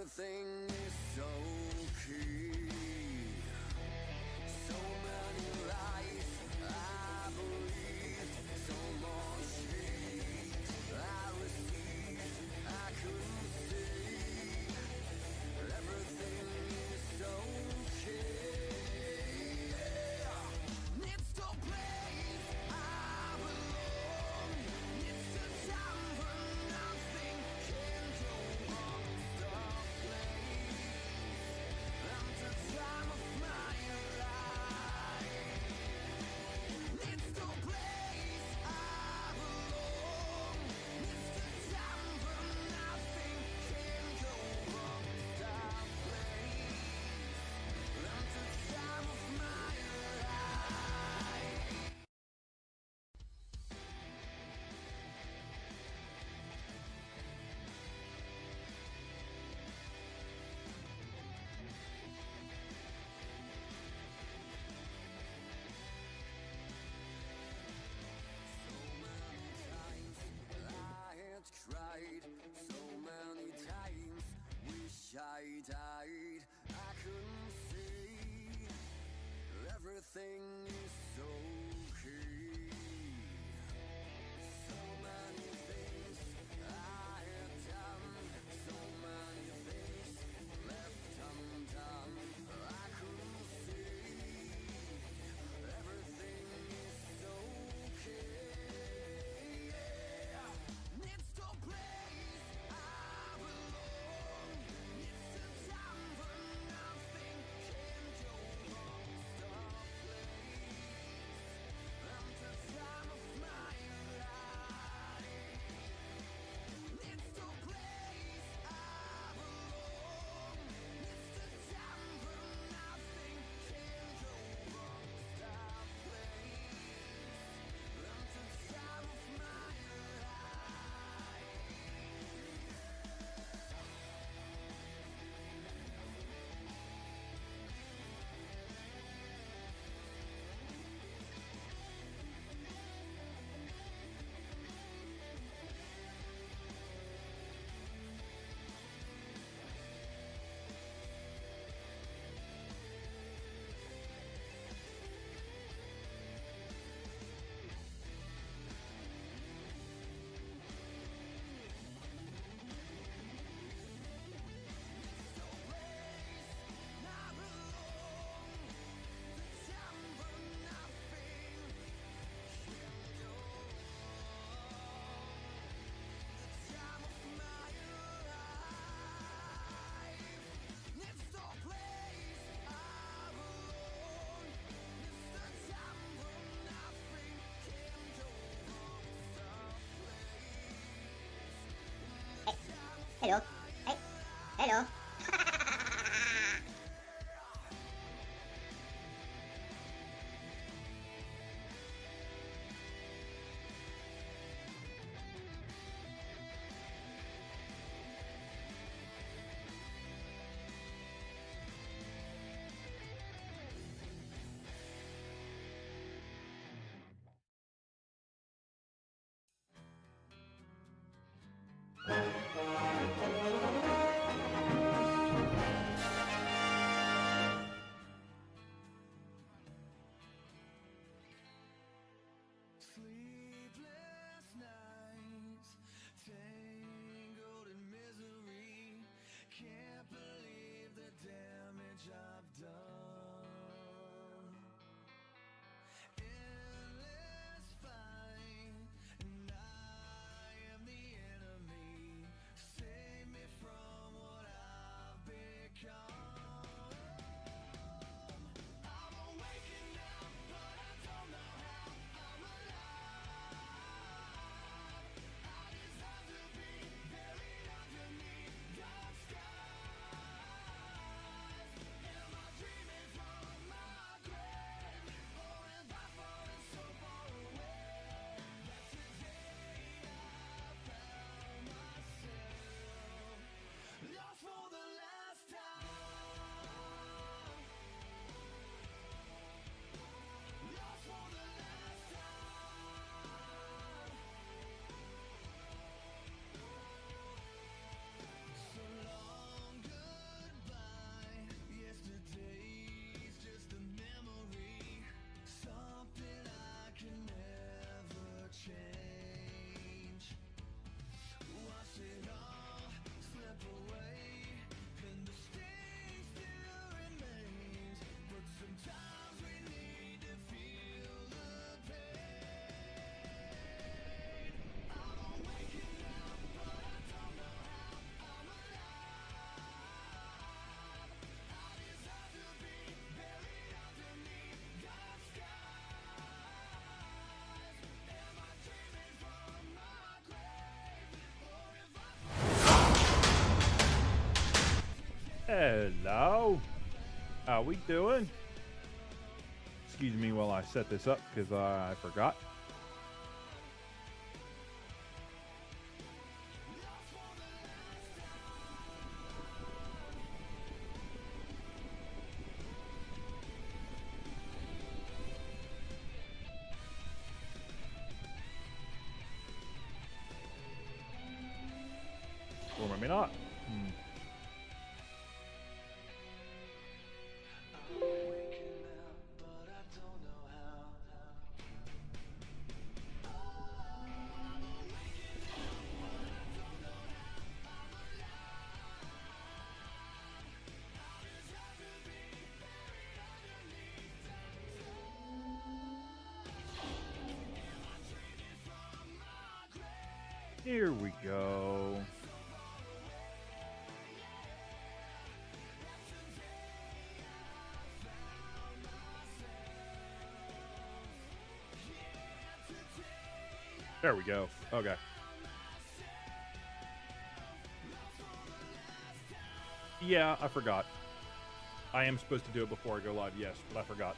Everything is so key. So many lies I believed, so much hate I received, I couldn't see. Everything is so key. It's the place I belong. It's the time when nothing can go wrong. The place and the time of my life. It's the place I belong. It's the time when nothing can go wrong. The place and the time of my life. So many times I had cried, so many times wish I died. I couldn't see. Everything is so key. So many things I had done, so many things left undone. I couldn't see. Everything is so key. It's the place I belong. It's the time when nothing can go wrong. The place and the time of my life. It's the place I belong. It's the time when nothing can go wrong. The place and the time of my life. Hello. Hey. Hello. Hello. How we doing? Excuse me while I set this up because I forgot. Or maybe not. Here we go. There we go. Okay. Yeah, I forgot. I am supposed to do it before I go live, yes, but I forgot.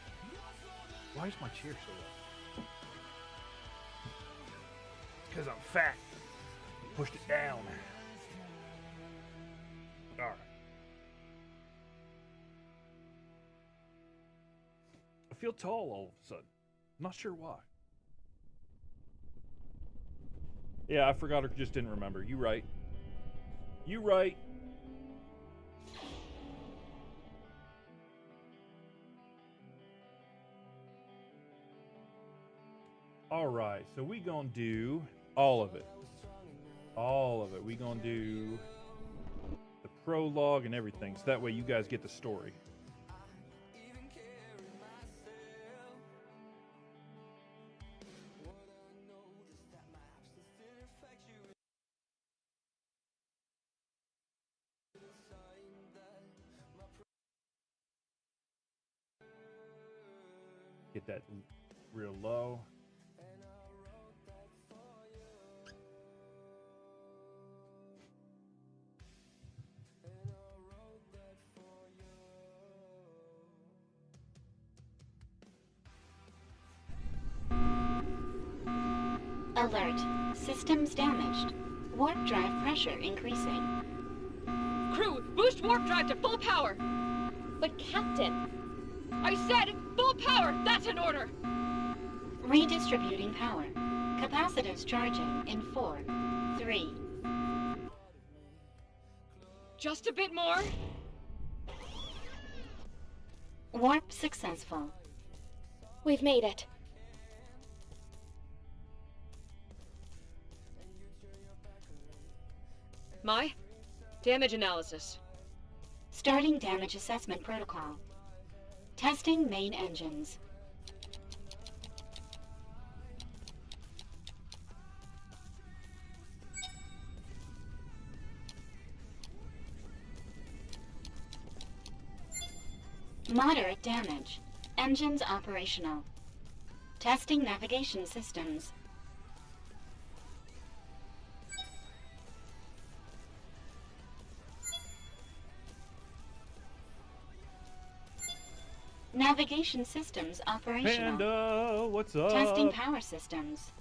Why is my chair so low? Because I'm fat. Pushed it down. All right. I feel tall all of a sudden. I'm not sure why. Yeah, I forgot or just didn't remember. You right. You right. All right, so we gonna do all of it. All of it. We gonna do the prologue and everything, so that way you guys get the story. Get that real low. Alert. Systems damaged. Warp drive pressure increasing. Crew, boost warp drive to full power! But Captain, I said full power! That's an order! Redistributing power. Capacitors charging in 4, 3. Just a bit more. Warp successful. we've made it. My damage analysis. Starting damage assessment protocol. Testing main engines. Moderate damage. Engines operational. Testing navigation systems. Navigation systems operational. Panda, what's up? Testing power systems.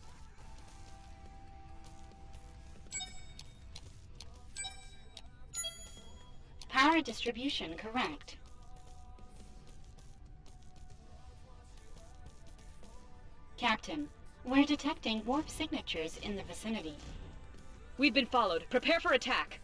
Power distribution correct. Captain, we're detecting warp signatures in the vicinity. We've been followed. Prepare for attack.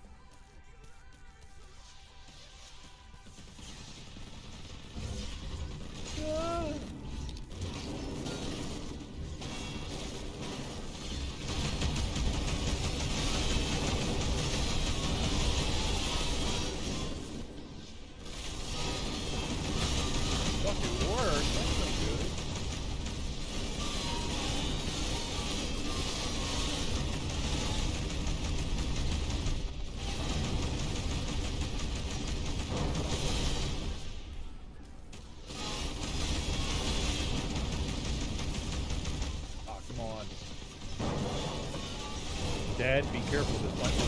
Fucking work. That's no good. Oh, come on. Dad, be careful. This might be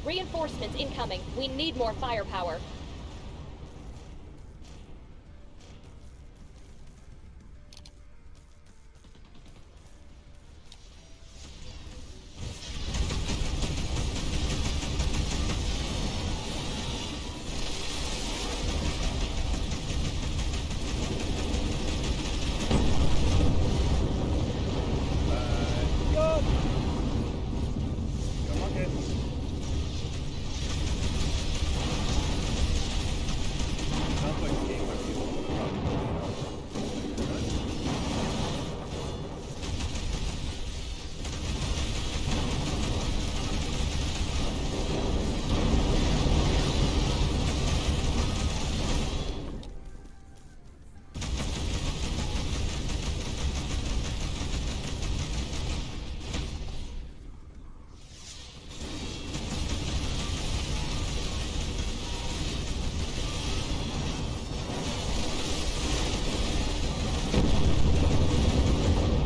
Reinforcements incoming. We need more firepower. Yup! Come on, kid. Sounds like a game where people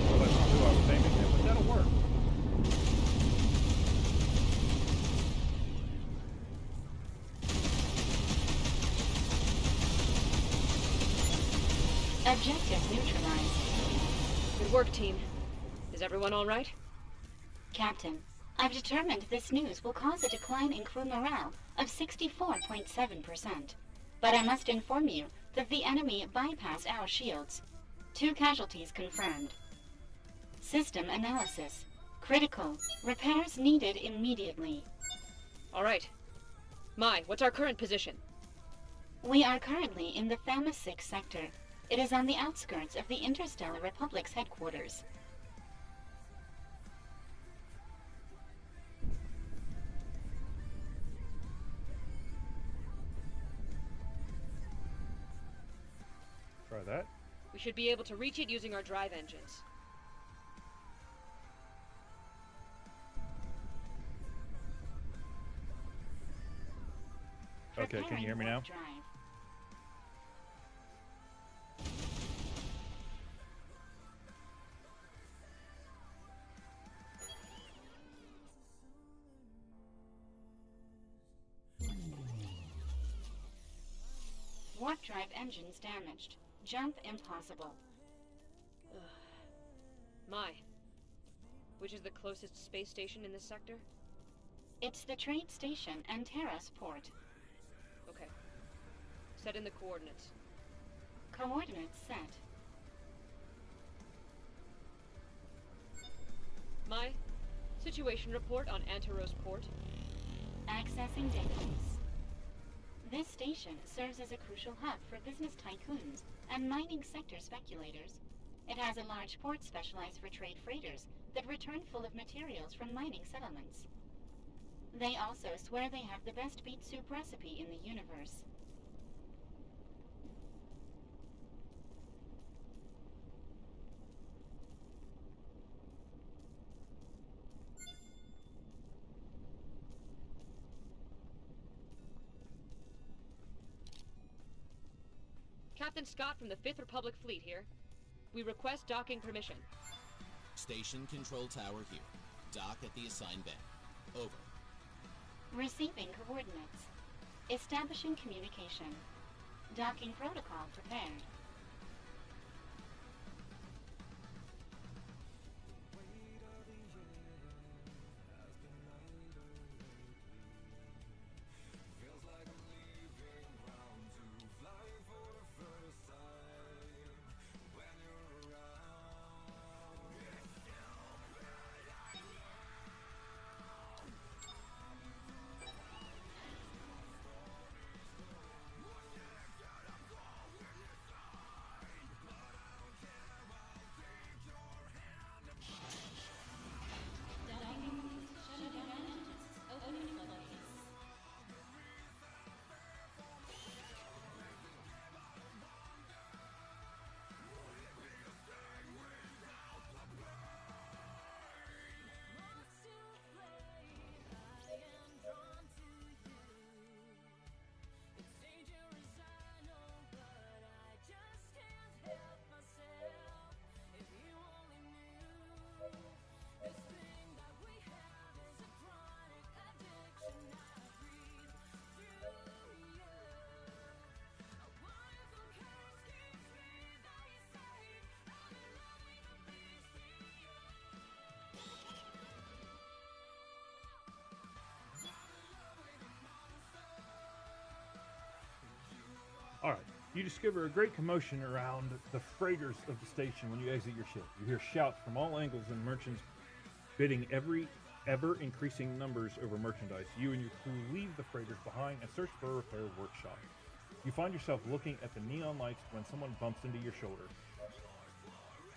well, that's not who I was aiming at, but that'll work. Objective neutralized. Good work, team. Is everyone all right? Captain, I've determined this news will cause a decline in crew morale of 64.7%. But I must inform you that the enemy bypassed our shields. 2 casualties confirmed. System analysis. Critical. Repairs needed immediately. All right. Mai, what's our current position? We are currently in the Thamus 6 sector. It is on the outskirts of the Interstellar Republic's headquarters. Try that. We should be able to reach it using our drive engines. Okay, can you hear me now? Preparing warp drive. Warp drive engines damaged. Jump impossible. Mai, which is the closest space station in this sector? It's the trade station and Terrace port. Okay. Set in the coordinates. Coordinates set. Mai, situation report on Anteros port. Accessing database. This station serves as a crucial hub for business tycoons and mining sector speculators. It has a large port specialized for trade freighters that return full of materials from mining settlements. They also swear they have the best beet soup recipe in the universe. Captain Scott from the 5th Republic Fleet here. We request docking permission. Station control tower here. Dock at the assigned bay. Over. Receiving coordinates. Establishing communication. Docking protocol prepared. Alright, you discover a great commotion around the freighters of the station when you exit your ship. You hear shouts from all angles and merchants bidding ever increasing numbers over merchandise. You and your crew leave the freighters behind and search for a repair workshop. You find yourself looking at the neon lights when someone bumps into your shoulder.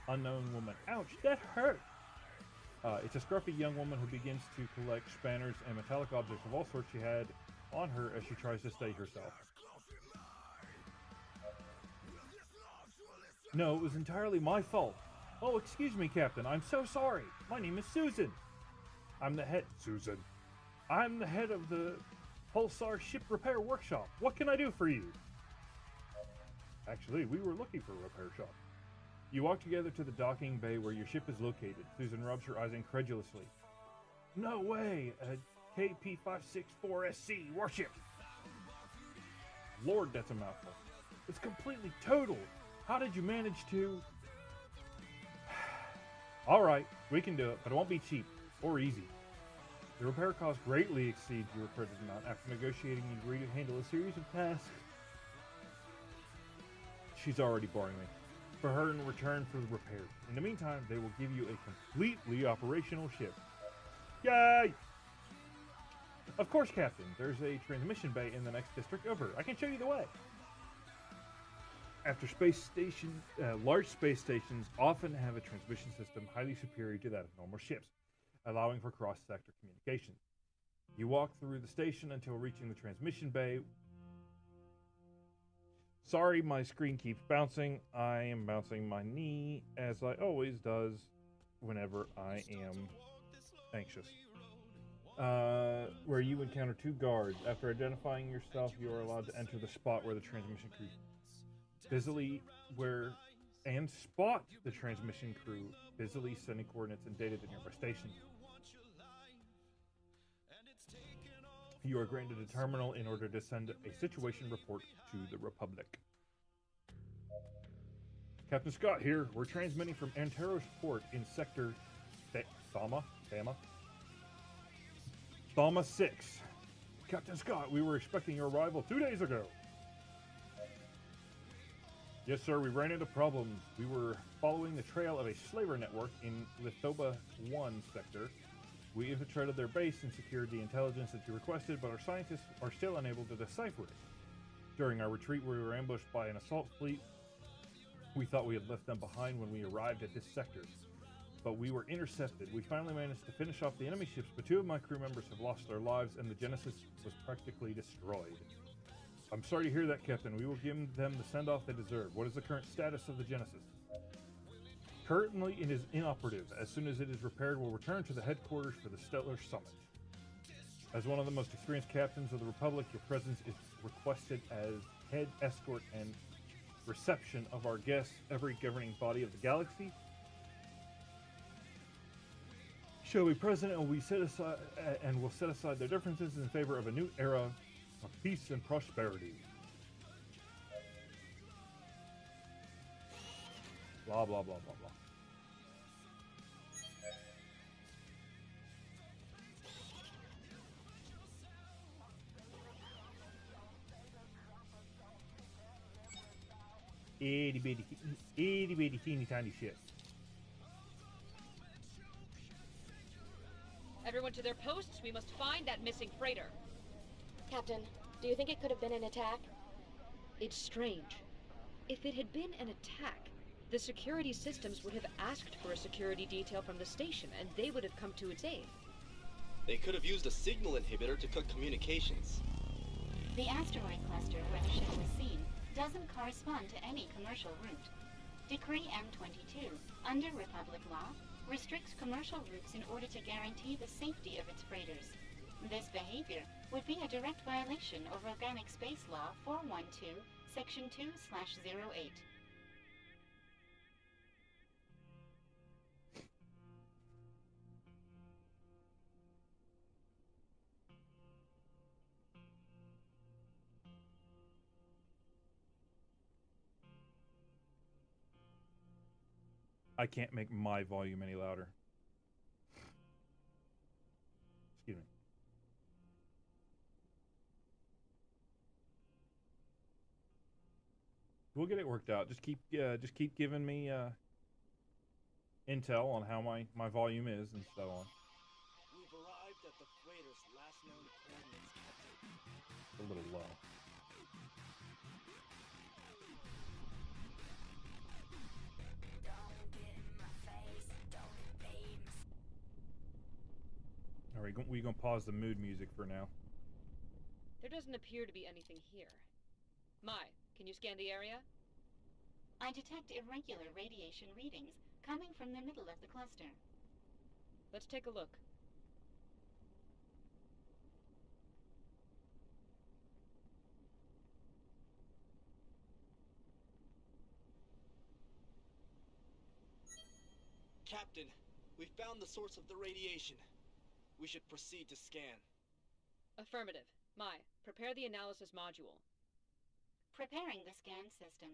Unknown woman. Ouch, that hurt! It's a scruffy young woman who begins to collect spanners and metallic objects of all sorts she had on her as she tries to steady herself. No, it was entirely my fault. Oh, excuse me, Captain. I'm so sorry. My name is Susan. I'm the head of the Pulsar Ship Repair Workshop. What can I do for you? Actually, we were looking for a repair shop. You walk together to the docking bay where your ship is located. Susan rubs her eyes incredulously. No way! A KP-564SC warship! Lord, that's a mouthful. It's completely totaled! How did you manage to... Alright, we can do it, but it won't be cheap. Or easy. The repair cost greatly exceeds your credited amount. After negotiating, you agree to handle a series of tasks. She's already boring me. For her in return for the repairs. In the meantime, they will give you a completely operational ship. Yay! Of course, Captain. There's a transmission bay in the next district over. I can show you the way. After large space stations often have a transmission system highly superior to that of normal ships, allowing for cross-sector communications. You walk through the station until reaching the transmission bay. Sorry, my screen keeps bouncing. I am bouncing my knee, as I always does whenever I am anxious. Where you encounter two guards. After identifying yourself, you are allowed to enter the spot where the transmission crew spot the transmission crew busily sending coordinates and data to nearby stations. You are granted a terminal in order to send a situation report to the Republic. Captain Scott here. We're transmitting from Anteros Port in Sector Thama 6. Captain Scott, we were expecting your arrival 2 days ago. Yes, sir, we ran into problems. We were following the trail of a slaver network in Lithoba 1 sector. We infiltrated their base and secured the intelligence that you requested, but our scientists are still unable to decipher it. During our retreat, we were ambushed by an assault fleet. We thought we had left them behind when we arrived at this sector, but we were intercepted. We finally managed to finish off the enemy ships, but 2 of my crew members have lost their lives, and the Genesis was practically destroyed. I'm sorry to hear that, Captain. We will give them the send-off they deserve. What is the current status of the Genesis? Currently, it is inoperative. As soon as it is repaired, we'll return to the headquarters for the Stellar Summit. As one of the most experienced captains of the Republic, your presence is requested as head escort and reception of our guests, every governing body of the galaxy. Shall be present and will set aside their differences in favor of a new era of peace and prosperity. Blah, blah, blah, blah, blah. Itty bitty teeny tiny shit. Everyone to their posts. We must find that missing freighter. Captain, do you think it could have been an attack? It's strange. If it had been an attack, the security systems would have asked for a security detail from the station, and they would have come to its aid. They could have used a signal inhibitor to cut communications. The asteroid cluster where the ship was seen doesn't correspond to any commercial route. Decree M22, under Republic law, restricts commercial routes in order to guarantee the safety of its freighters. This behavior would be a direct violation of Organic Space Law 412, Section 2/08. I can't make my volume any louder. Excuse me. We'll get it worked out. Just keep giving me intel on how my volume is and so on. We've arrived at the freighter's last known coordinates, Captain. It's a little low. All right, we gonna pause the mood music for now. There doesn't appear to be anything here. Mai, can you scan the area? I detect irregular radiation readings coming from the middle of the cluster. Let's take a look. Captain, we found the source of the radiation. We should proceed to scan. Affirmative. Mai, prepare the analysis module. Preparing the scan system.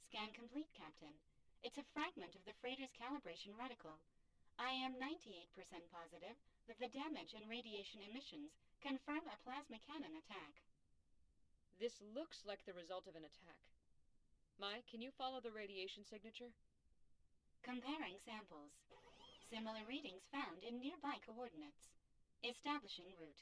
Scan complete, Captain. It's a fragment of the freighter's calibration reticle. I am 98% positive that the damage and radiation emissions confirm a plasma cannon attack. This looks like the result of an attack. Mai, can you follow the radiation signature? Comparing samples. Similar readings found in nearby coordinates. Establishing route.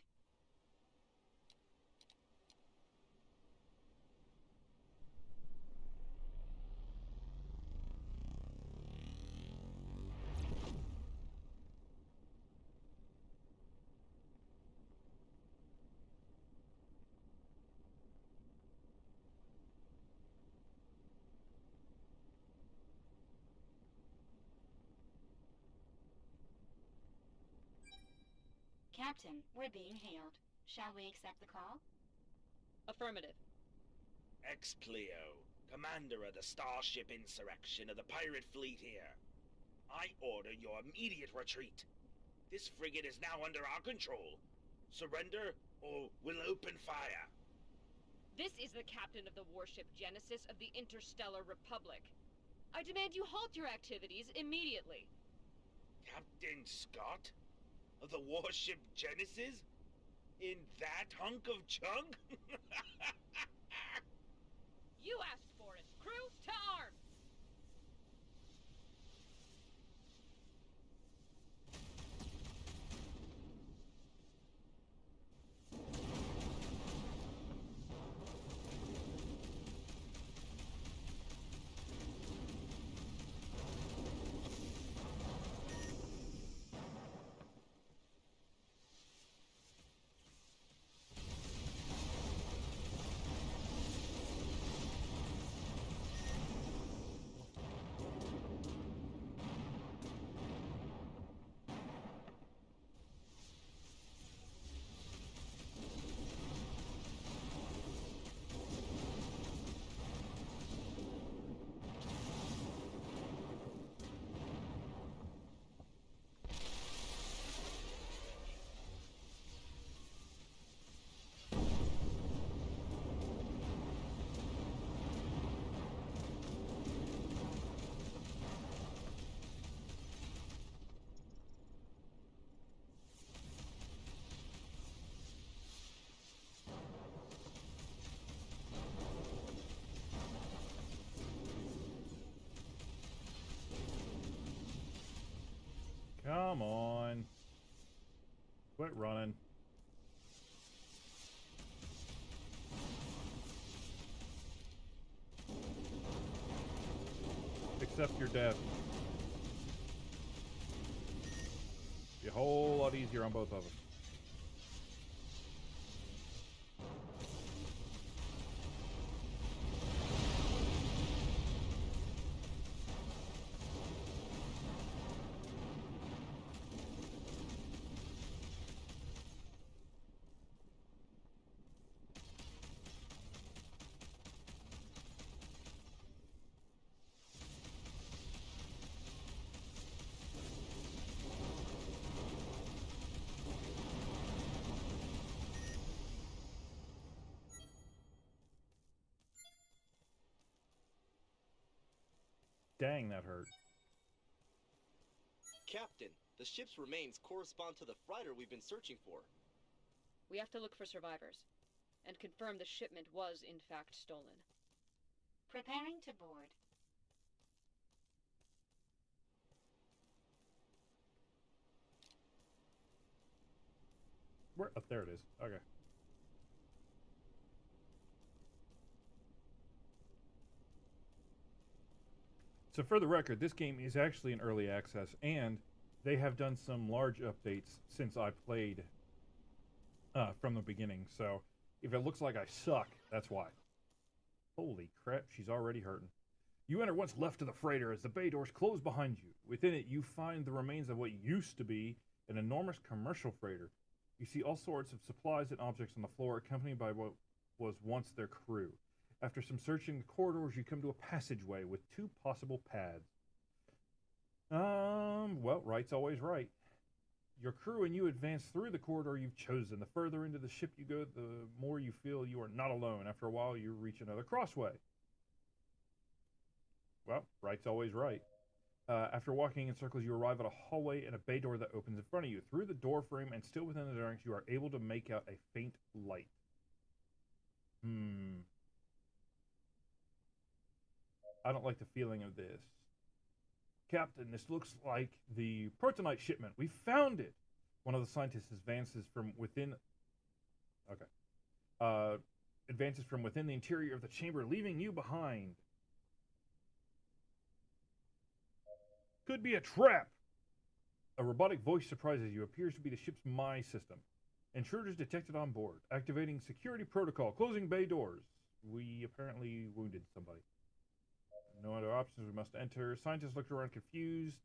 Captain, we're being hailed. Shall we accept the call? Affirmative. Ex-Pleo, commander of the Starship Insurrection of the pirate fleet here. I order your immediate retreat. This frigate is now under our control. Surrender, or we'll open fire. This is the captain of the warship Genesis of the Interstellar Republic. I demand you halt your activities immediately. Captain Scott? Of the warship Genesis? In that hunk of junk? You asked for it. Crew, to arms! Come on. Quit running. Accept your death. Be a whole lot easier on both of us. Dang, that hurt. Captain, the ship's remains correspond to the freighter we've been searching for. We have to look for survivors. and confirm the shipment was in fact stolen. Preparing to board. Where? Oh, there it is. Okay. So for the record, this game is actually in early access, and they have done some large updates since I played from the beginning. So if it looks like I suck, that's why. Holy crap, she's already hurting. You enter what's left of the freighter as the bay doors close behind you. Within it, you find the remains of what used to be an enormous commercial freighter. You see all sorts of supplies and objects on the floor, accompanied by what was once their crew. After some searching the corridors, you come to a passageway with two possible paths. Well, right's always right. Your crew and you advance through the corridor you've chosen. The further into the ship you go, the more you feel you are not alone. After a while, you reach another crossway. Well, right's always right. After walking in circles, you arrive at a hallway and a bay door that opens in front of you. Through the door frame and still within the darkness, you are able to make out a faint light. I don't like the feeling of this. Captain, this looks like the Protonite shipment. We found it! One of the scientists advances from within... Okay. Advances from within the interior of the chamber, leaving you behind. Could be a trap! A robotic voice surprises you. Appears to be the ship's My system. Intruders detected on board. Activating security protocol. Closing bay doors. We apparently wounded somebody. No other options. We must enter. Scientists looked around confused.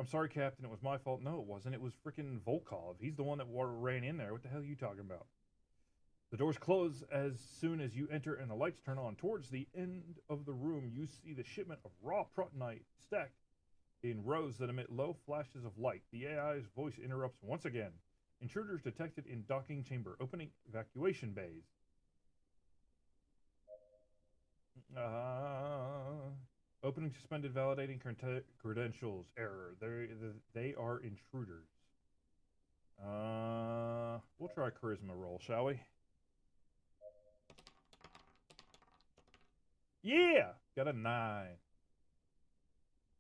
I'm sorry, Captain. It was my fault. No, it wasn't. It was freaking Volkov. He's the one that ran in there. What the hell are you talking about? The doors close as soon as you enter and the lights turn on. Towards the end of the room, you see the shipment of raw protonite stacked in rows that emit low flashes of light. The AI's voice interrupts once again. Intruders detected in docking chamber. Opening evacuation bays. Opening suspended, validating credentials. Error. They are intruders. We'll try a charisma roll, shall we? Yeah! Got a 9.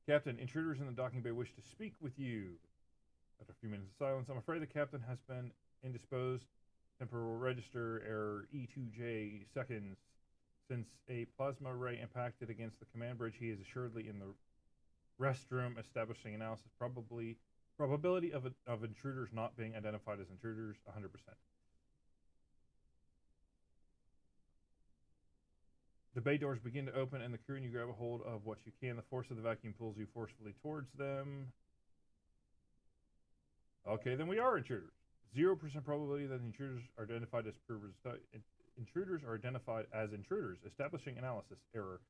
Captain, intruders in the docking bay wish to speak with you. After a few minutes of silence, I'm afraid the captain has been indisposed. Temporal register error E2J seconds. Since a plasma ray impacted against the command bridge, he is assuredly in the restroom. Establishing analysis. Probability of intruders not being identified as intruders, 100%. The bay doors begin to open and the crew and you grab a hold of what you can. The force of the vacuum pulls you forcefully towards them. Okay, then we are intruders. 0% probability that intruders are identified as intruders are identified as intruders. Establishing analysis. Error.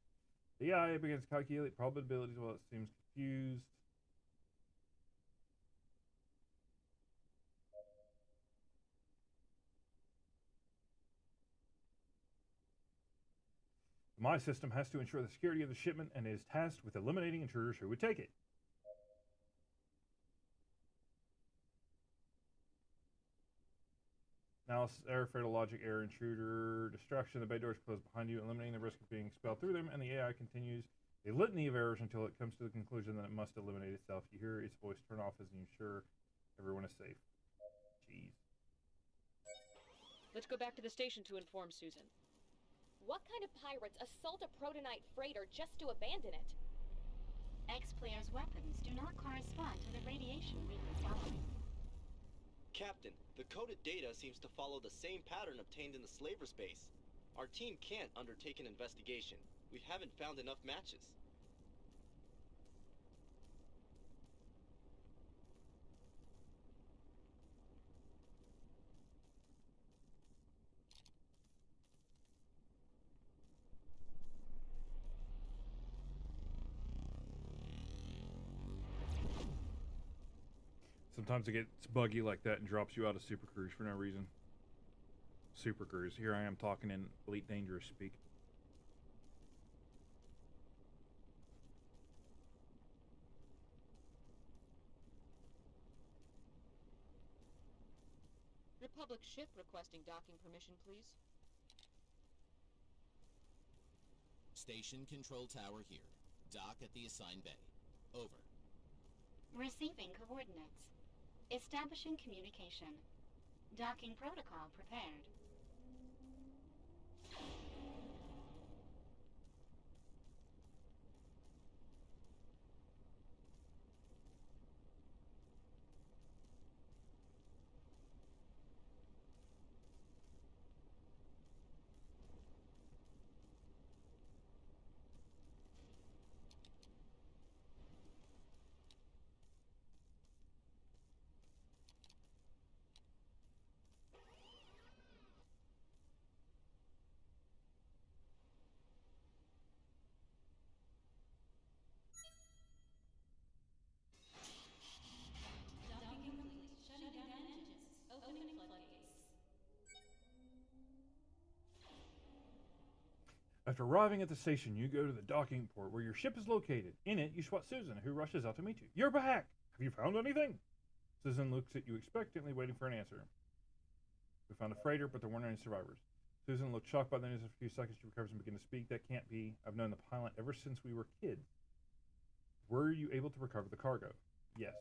The AI begins to calculate probabilities while it seems confused. My system has to ensure the security of the shipment and is tasked with eliminating intruders who would take it. Analysis error, fatal logic error, intruder, destruction. The bay doors close behind you, eliminating the risk of being expelled through them, and the AI continues a litany of errors until it comes to the conclusion that it must eliminate itself. You hear its voice turn off as you ensure everyone is safe. Jeez. Let's go back to the station to inform Susan. What kind of pirates assault a protonite freighter just to abandon it? X-Player's weapons do not correspond to the radiation we've been following. Captain, the coded data seems to follow the same pattern obtained in the slaver's base. Our team can't undertake an investigation. We haven't found enough matches. Sometimes it gets buggy like that and drops you out of Super Cruise for no reason. Super Cruise. Here I am talking in Elite Dangerous speak. Republic ship requesting docking permission, please. Station control tower here. Dock at the assigned bay. Over. Receiving coordinates. Establishing communication. Docking protocol prepared. After arriving at the station, you go to the docking port where your ship is located. In it, you spot Susan, who rushes out to meet you. You're back! Have you found anything? Susan looks at you expectantly, waiting for an answer. We found a freighter, but there weren't any survivors. Susan looks shocked by the news. After a few seconds, she recovers and begins to speak. That can't be. I've known the pilot ever since we were kids. Were you able to recover the cargo? Yes.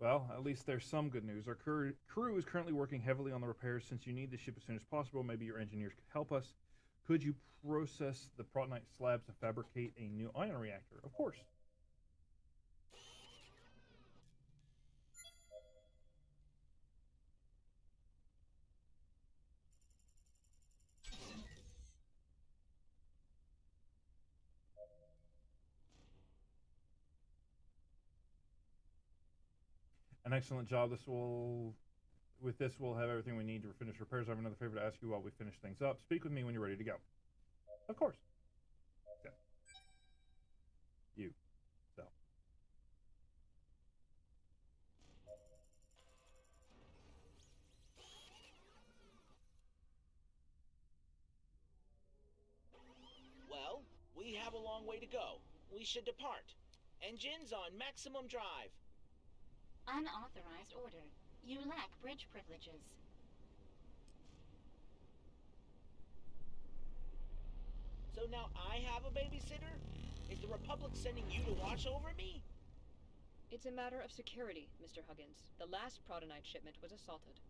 Well, at least there's some good news. Our crew is currently working heavily on the repairs. Since you need the ship as soon as possible, maybe your engineers could help us. Could you process the protonite slabs to fabricate a new ion reactor? Of course. An excellent job. With this, we'll have everything we need to finish repairs. I have another favor to ask you while we finish things up. Speak with me when you're ready to go. Of course. Okay. You. So. Well, we have a long way to go. We should depart. Engines on maximum drive. Unauthorized order. You lack bridge privileges. So now I have a babysitter? Is the Republic sending you to watch over me? It's a matter of security, Mr. Huggins. The last protonite shipment was assaulted.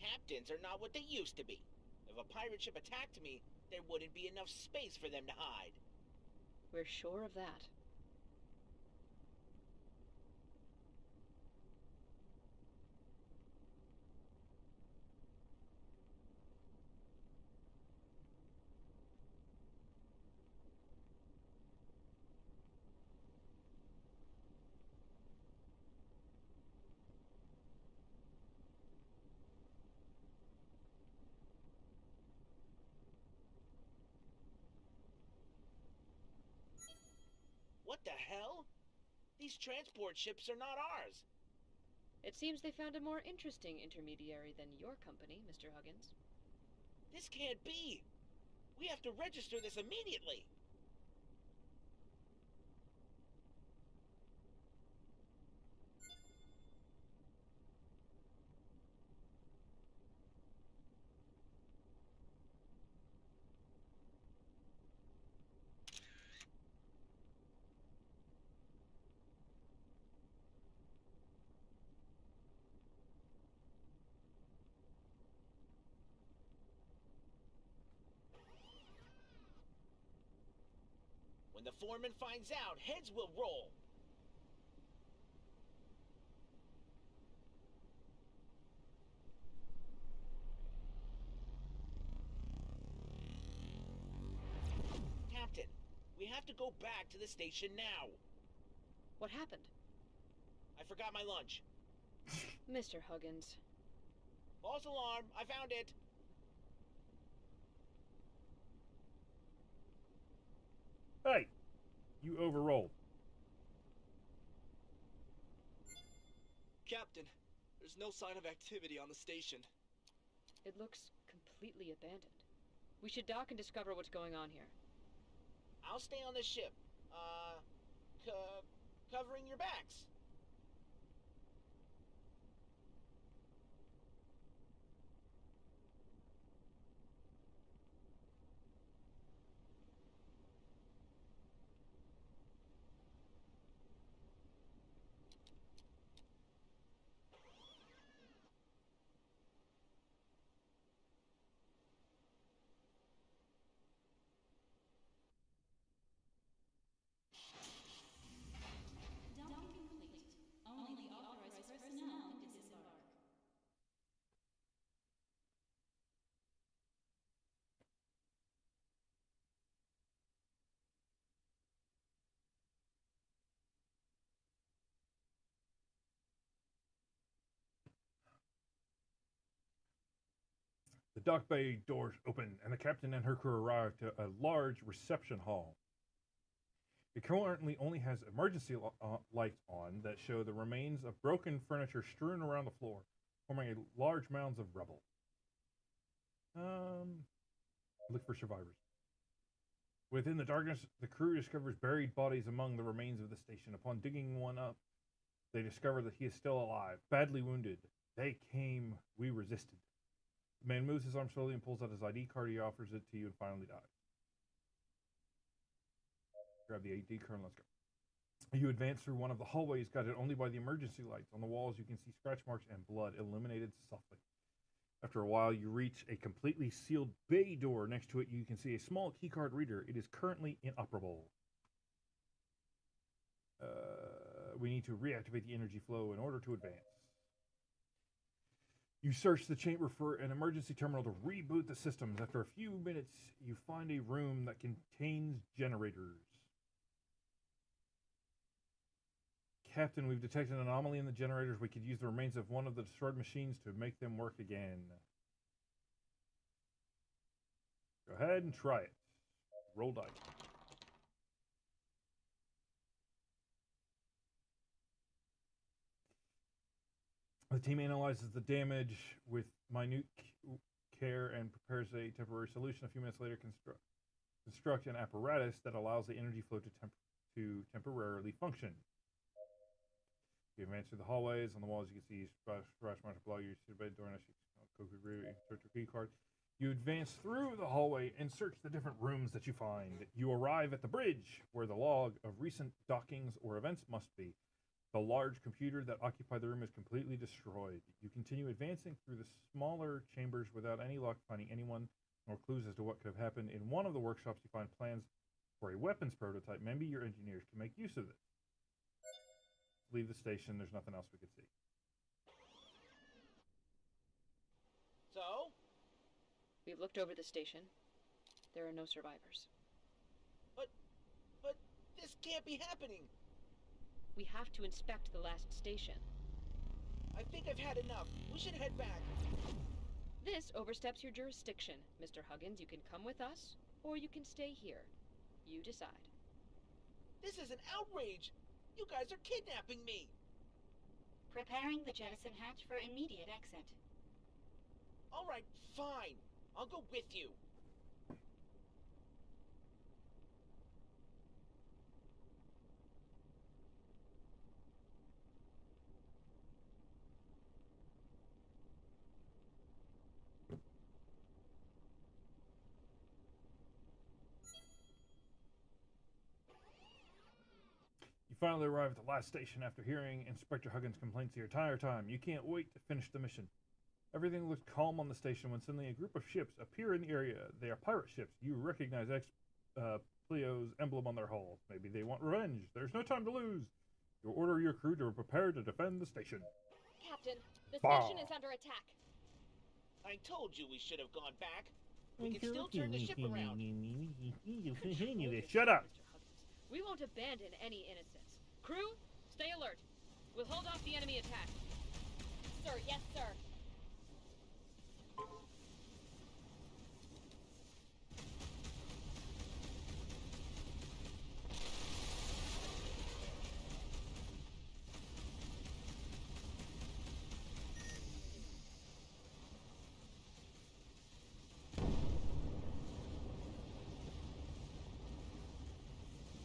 Captains are not what they used to be. If a pirate ship attacked me, there wouldn't be enough space for them to hide. We're sure of that. What the hell? These transport ships are not ours. It seems they found a more interesting intermediary than your company, Mr. Huggins. This can't be. We have to register this immediately. When the foreman finds out, heads will roll. Captain, we have to go back to the station now. What happened? I forgot my lunch. Mr. Huggins. False alarm, I found it. Hey! You overrolled. Captain, there's no sign of activity on the station. It looks completely abandoned. We should dock and discover what's going on here. I'll stay on the ship. Covering your backs. The dock bay doors open, and the captain and her crew arrive to a large reception hall. It currently only has emergency lights on that show the remains of broken furniture strewn around the floor, forming a large mounds of rubble. Look for survivors. Within the darkness, the crew discovers buried bodies among the remains of the station. Upon digging one up, they discover that he is still alive, badly wounded. They came, we resisted. The man moves his arm slowly and pulls out his ID card. He offers it to you and finally dies. Grab the ID card and let's go. You advance through one of the hallways guided only by the emergency lights. On the walls, you can see scratch marks and blood illuminated softly. After a while, you reach a completely sealed bay door. Next to it, you can see a small keycard reader. It is currently inoperable. We need to reactivate the energy flow in order to advance. You search the chamber for an emergency terminal to reboot the systems. After a few minutes, you find a room that contains generators. Captain, we've detected an anomaly in the generators. We could use the remains of one of the destroyed machines to make them work again. Go ahead and try it. Roll dice. The team analyzes the damage with minute care and prepares a temporary solution. A few minutes later, construct an apparatus that allows the energy flow to temporarily function. You advance through the hallways. On the walls, you can see scratch marks below you. See the bed door and insert your key card. You advance through the hallway and search the different rooms that you find. You arrive at the bridge, where the log of recent dockings or events must be. The large computer that occupied the room is completely destroyed. You continue advancing through the smaller chambers without any luck finding anyone nor clues as to what could have happened. In one of the workshops, you find plans for a weapons prototype. Maybe your engineers can make use of this. Leave the station. There's nothing else we could see. So? We've looked over the station. There are no survivors. But this can't be happening. We have to inspect the last station. I think I've had enough. We should head back. This oversteps your jurisdiction, Mr. Huggins. You can come with us, or you can stay here. You decide. This is an outrage! You guys are kidnapping me! Preparing the jettison hatch for immediate exit. Alright, fine. I'll go with you. Finally arrive at the last station after hearing Inspector Huggins' complaints the entire time. You can't wait to finish the mission. Everything looks calm on the station when suddenly a group of ships appear in the area. They are pirate ships. You recognize Pleo's emblem on their hull. Maybe they want revenge. There's no time to lose. You order your crew to prepare to defend the station. Captain, the station is under attack. I told you we should have gone back. We can still turn the ship around. Shut up! We won't abandon any innocents. Crew, stay alert. We'll hold off the enemy attack. Sir, yes, sir.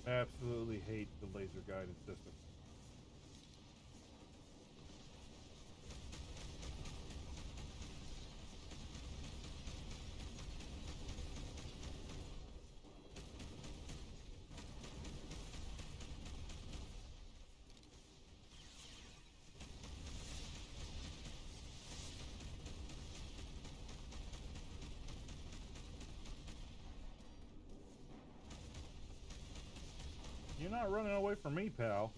Absolutely hate the laser guided system. You're not running away from me, pal.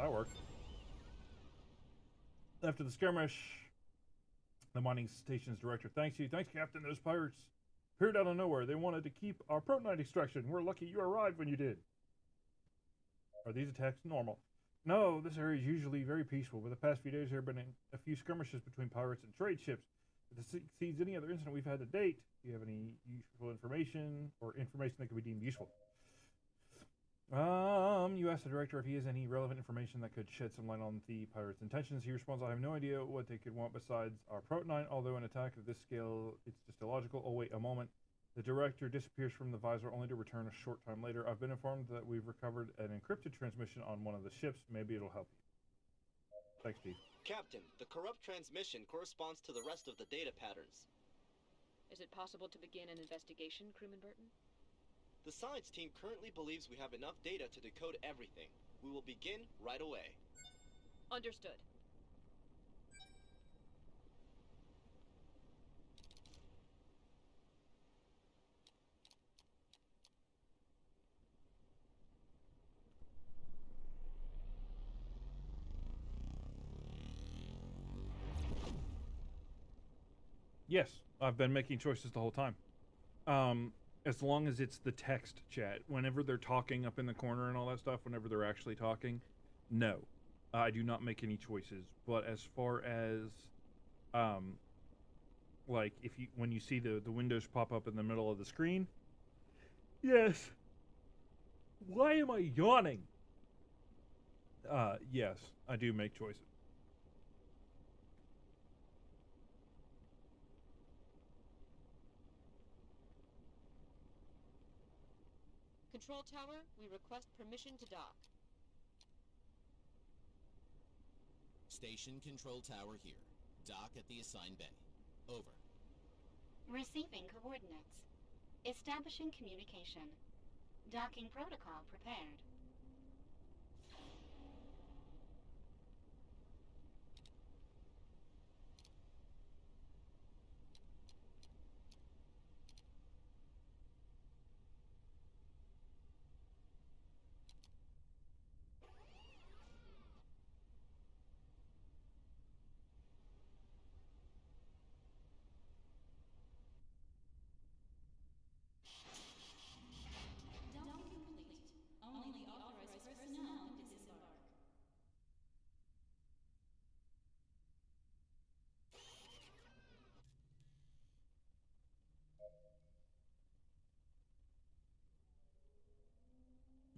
that worked. After the skirmish, the mining station's director thanks you. Thanks, Captain. Those pirates appeared out of nowhere. They wanted to keep our protonite extraction. We're lucky you arrived when you did. Are these attacks normal? No, this area is usually very peaceful. For the past few days, there have been a few skirmishes between pirates and trade ships. If this exceeds any other incident we've had to date, do you have any useful information or information that could be deemed useful? You asked the director if he has any relevant information that could shed some light on the pirates' intentions. He responds, I have no idea what they could want besides our protonite, although an attack of this scale, it's just illogical. Oh, wait a moment. The director disappears from the visor only to return a short time later. I've been informed that we've recovered an encrypted transmission on one of the ships. Maybe it'll help you. Thanks, Steve. Captain, the corrupt transmission corresponds to the rest of the data patterns. Is it possible to begin an investigation, Crewman Burton? The science team currently believes we have enough data to decode everything. We will begin right away. Understood. Yes, I've been making choices the whole time. As long as it's the text chat. Whenever they're talking up in the corner and all that stuff, whenever they're actually talking, no. I do not make any choices. But as far as, like, when you see the windows pop up in the middle of the screen, yes. Why am I yawning? Yes, I do make choices. Control Tower, we request permission to dock. Station Control Tower here. Dock at the assigned bay. Over. Receiving coordinates. Establishing communication. Docking protocol prepared.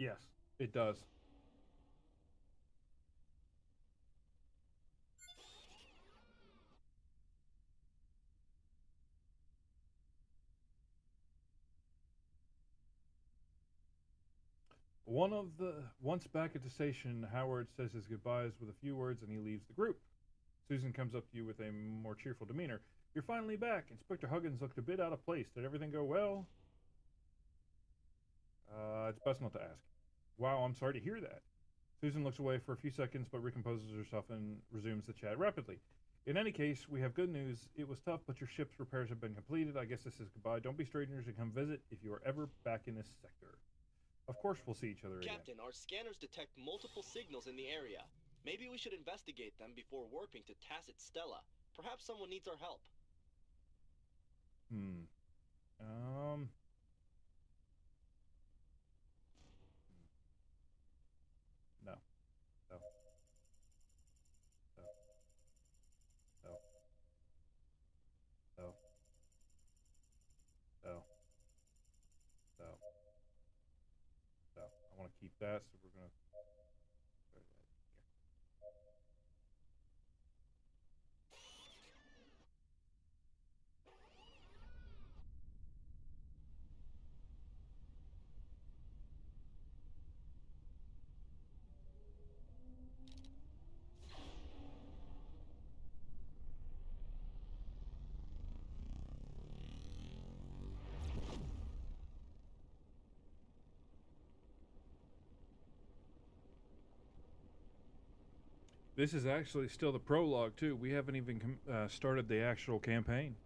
Yes, it does. Once back at the station, Howard says his goodbyes with a few words and he leaves the group. Susan comes up to you with a more cheerful demeanor. You're finally back. Inspector Huggins looked a bit out of place. Did everything go well? It's best not to ask. Wow, I'm sorry to hear that. Susan looks away for a few seconds but recomposes herself and resumes the chat rapidly. In any case, we have good news. It was tough, but your ship's repairs have been completed. I guess this is goodbye. Don't be strangers and come visit if you are ever back in this sector. Of course we'll see each other again. Captain, our scanners detect multiple signals in the area. Maybe we should investigate them before warping to Tacit Stella. Perhaps someone needs our help. No. No. No. No. No. No. No. No. I want to keep that, so we're going to... This is actually still the prologue, too. We haven't even started the actual campaign.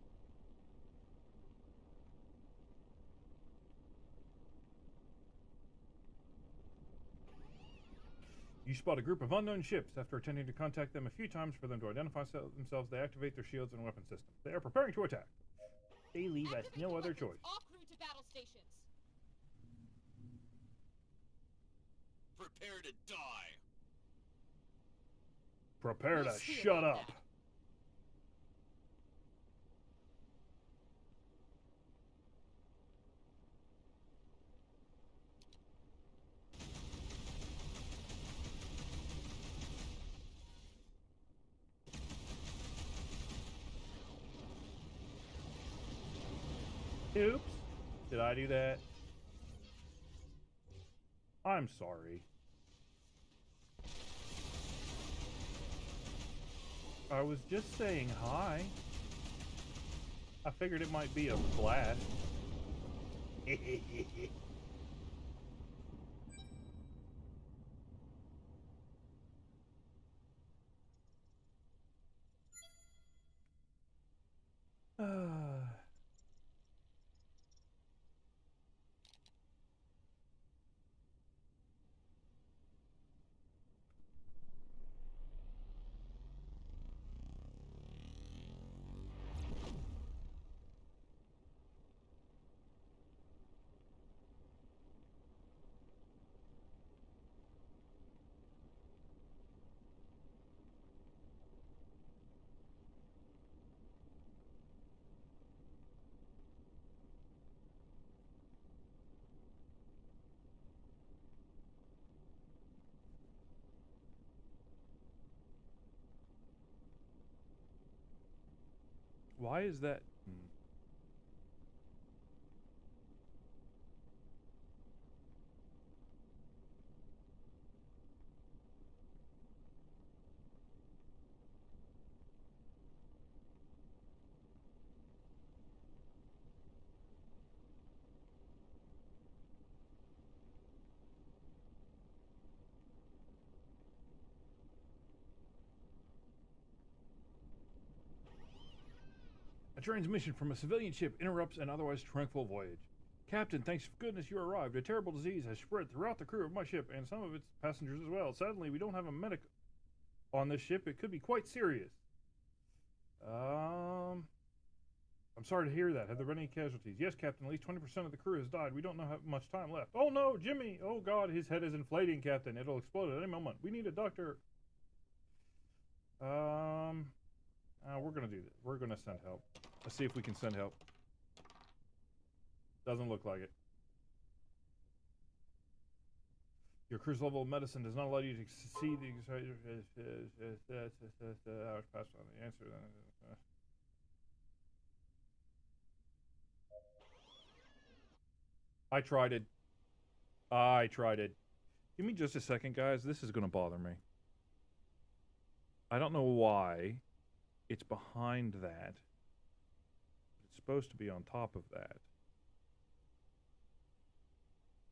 You spot a group of unknown ships. After attempting to contact them a few times for them to identify themselves, they activate their shields and weapon systems. They are preparing to attack. They leave us no other choice. All crew to battle stations. Prepare to die. Prepare We'll to see shut about up. that. Oops. Did I do that? I'm sorry. I was just saying hi. I figured it might be a blast. Why is that? A transmission from a civilian ship interrupts an otherwise tranquil voyage. Captain, thanks goodness you arrived. A terrible disease has spread throughout the crew of my ship and some of its passengers as well. Sadly, we don't have a medic on this ship. It could be quite serious. I'm sorry to hear that. Have there been any casualties? Yes, Captain. At least 20% of the crew has died. We don't know how much time left. Oh no, Jimmy! Oh God, his head is inflating, Captain. It'll explode at any moment. We need a doctor. We're gonna do that. We're gonna send help. Let's see if we can send help. Doesn't look like it. Your crew's level of medicine does not allow you to see the hours passed on the answer. I tried it. Give me just a second, guys. This is gonna bother me. I don't know why it's behind that. It's supposed to be on top of that.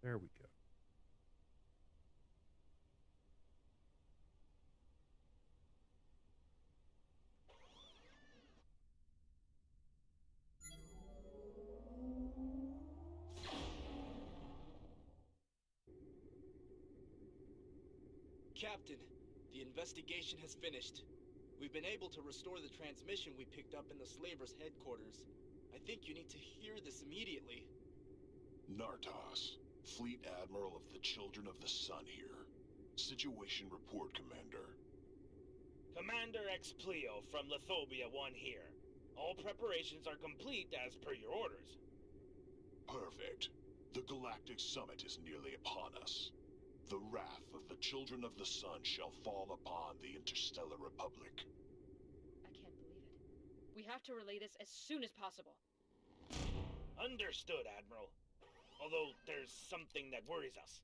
There we go. Captain, the investigation has finished. We've been able to restore the transmission we picked up in the Slavers' headquarters. I think you need to hear this immediately. Nartos, Fleet Admiral of the Children of the Sun here. Situation report, Commander. Commander Explio from Lithobia 1 here. All preparations are complete as per your orders. Perfect. The Galactic Summit is nearly upon us. The wrath of the Children of the Sun shall fall upon the Interstellar Republic. I can't believe it. We have to relay this as soon as possible. Understood, Admiral. Although there's something that worries us.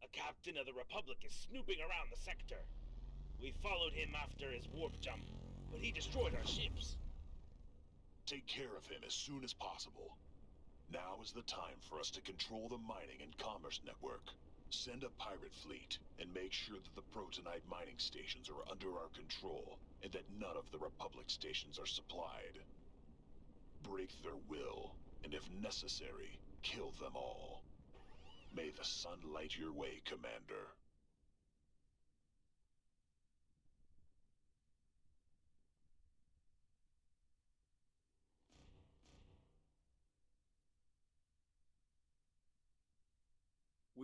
A captain of the Republic is snooping around the sector. We followed him after his warp jump, but he destroyed our ships. Take care of him as soon as possible. Now is the time for us to control the mining and commerce network. Send a pirate fleet, and make sure that the Protonite mining stations are under our control, and that none of the Republic stations are supplied. Break their will, and if necessary, kill them all. May the sun light your way, Commander.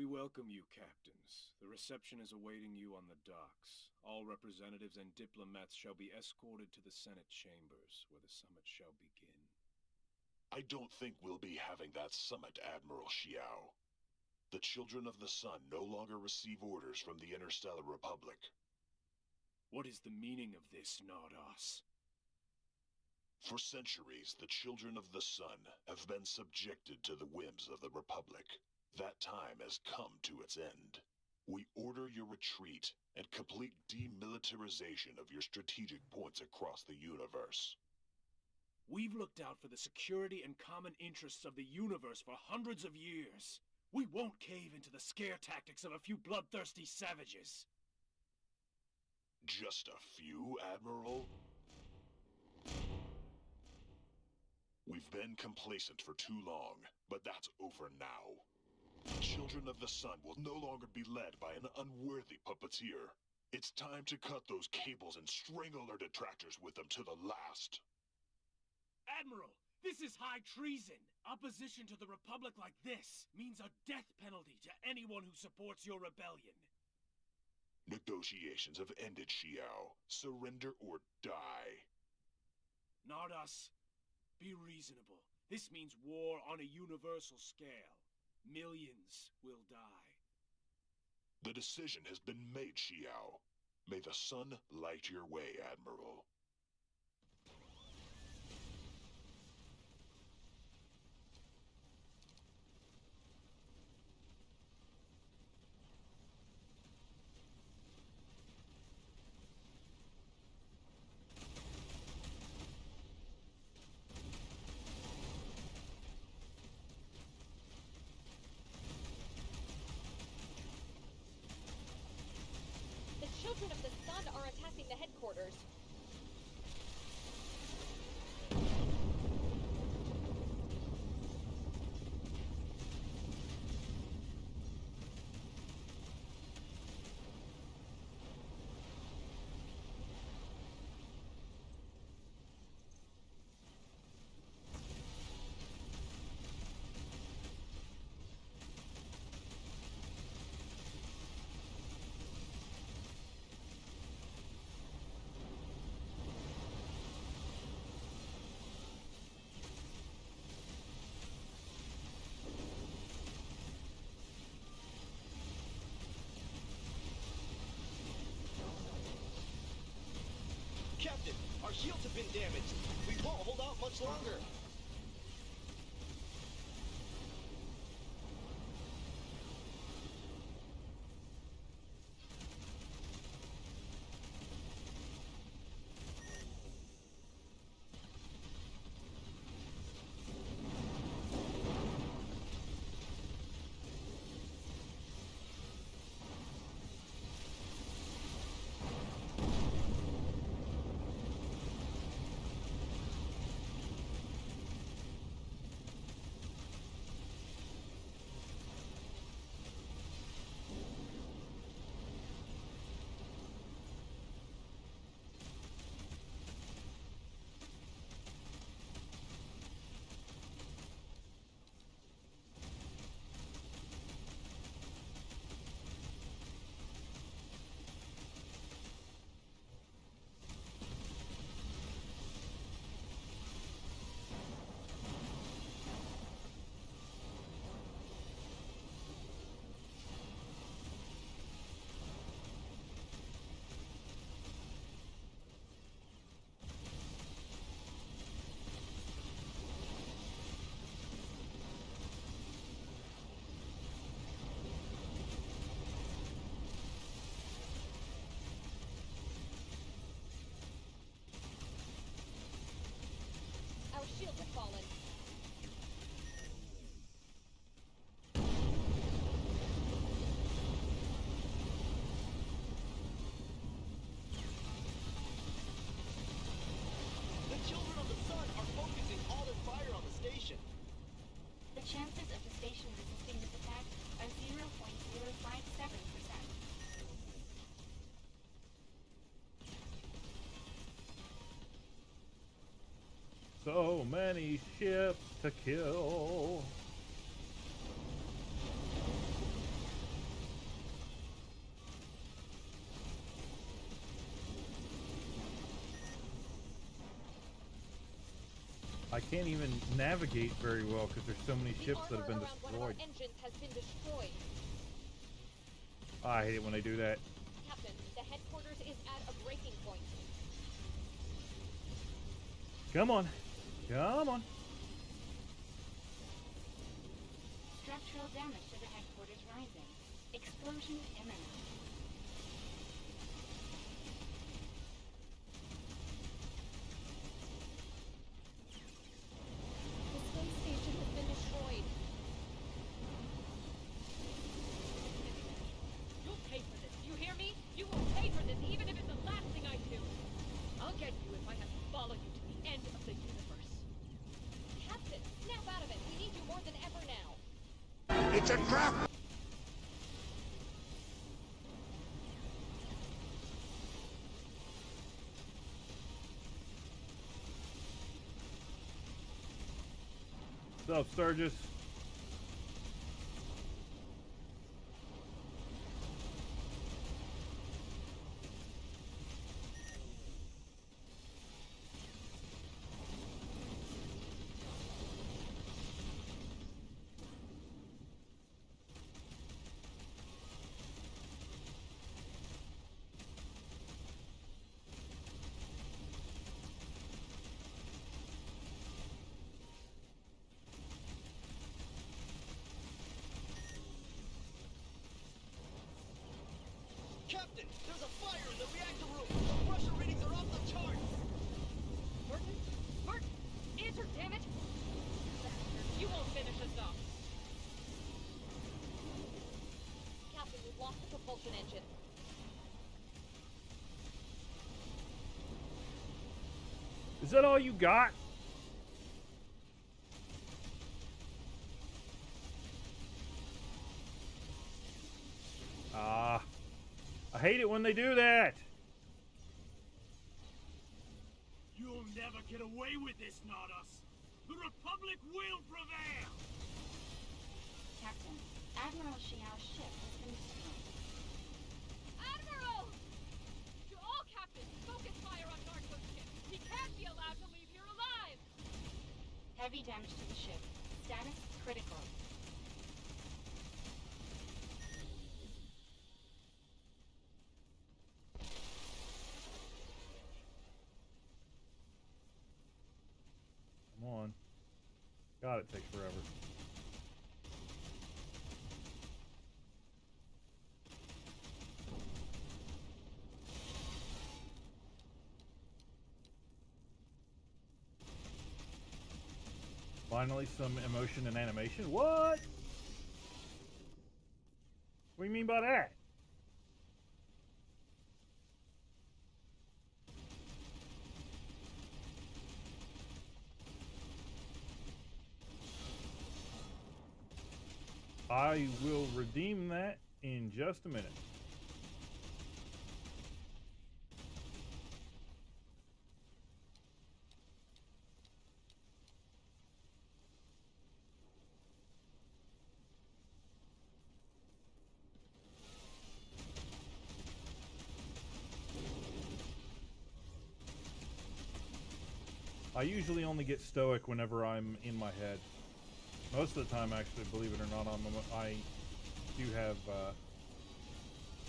We welcome you, captains. The reception is awaiting you on the docks. All representatives and diplomats shall be escorted to the Senate chambers, where the summit shall begin. I don't think we'll be having that summit, Admiral Xiao. The Children of the Sun no longer receive orders from the Interstellar Republic. What is the meaning of this, Nardos? For centuries, the Children of the Sun have been subjected to the whims of the Republic. That time has come to its end. We order your retreat and complete demilitarization of your strategic points across the universe. We've looked out for the security and common interests of the universe for hundreds of years. We won't cave into the scare tactics of a few bloodthirsty savages. Just a few, Admiral? We've been complacent for too long, but that's over now. The Children of the Sun will no longer be led by an unworthy puppeteer. It's time to cut those cables and strangle our detractors with them to the last. Admiral, this is high treason. Opposition to the Republic like this means a death penalty to anyone who supports your rebellion. Negotiations have ended, Xiao. Surrender or die. Nardos, be reasonable. This means war on a universal scale. Millions will die. The decision has been made, Xiao. May the sun light your way, Admiral. The Children of the Sun are attacking the headquarters. Captain, our shields have been damaged. We won't hold out much longer. Our shields have fallen. The Children of the Sun are focusing all their fire on the station. The chances of the station resisting this attack are 0.057%. So many ships to kill. I can't even navigate very well because there's so many ships that have been One of our destroyed. engines has been destroyed. I hate it when they do that. Captain, the headquarters is at a breaking point. Come on. Come on. Structural damage to the headquarters rising. Explosion imminent. The space station has been destroyed. You'll pay for this. You hear me? You will pay for this, even if it's the last thing I do. I'll get you if I have to follow you to the end of the universe. Captain, snap out of it. We need you more than ever now. It's a trap! What's up, Sturgis? Captain, there's a fire in the reactor room. The pressure readings are off the charts. Martin? Martin! Answer, damn it! Bastard, you won't finish us off. Captain, we've lost the propulsion engine. Is that all you got? I hate it when they do that. You'll never get away with this, Nardus. The Republic will prevail. Captain, Admiral Xiao's ship has been destroyed. Admiral! To all captains, focus fire on Narco's ship. He can't be allowed to leave here alive. Heavy damage to the ship. Status critical. Come on. God, it takes forever. Finally, some emotion and animation. What? What do you mean by that? I will redeem that in just a minute. I usually only get stoic whenever I'm in my head. Most of the time, actually, believe it or not, I do have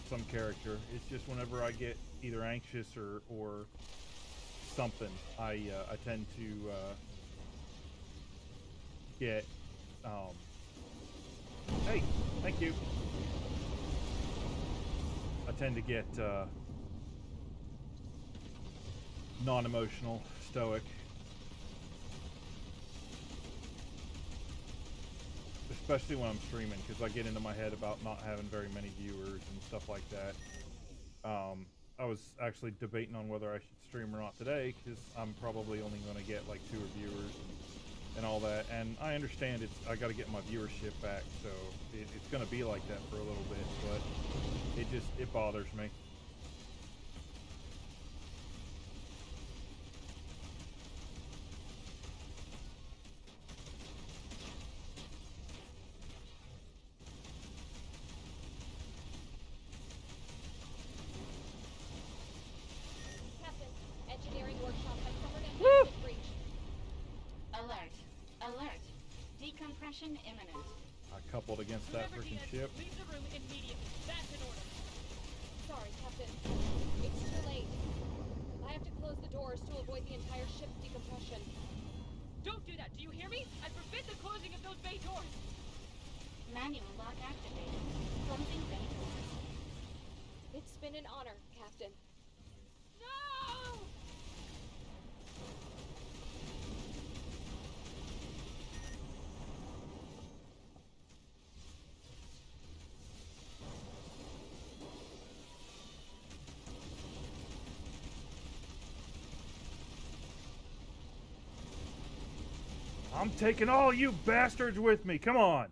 some character. It's just whenever I get either anxious or something, I tend to get. Hey, thank you. I tend to get non-emotional, stoic. Especially when I'm streaming, because I get into my head about not having very many viewers and stuff like that. I was actually debating on whether I should stream or not today, because I'm probably only going to get like 2 viewers and all that. And I understand I got to get my viewership back, so it's going to be like that for a little bit, but it bothers me. Collision imminent. I coupled against that Whoever freaking he is, ship. leave the room immediately. That's an order. Sorry, Captain. It's too late. I have to close the doors to avoid the entire ship's decompression. Don't do that, do you hear me? I forbid the closing of those bay doors! Manual lock activated. Closing bay doors. It's been an honor, Captain. No! I'm taking all you bastards with me. Come on.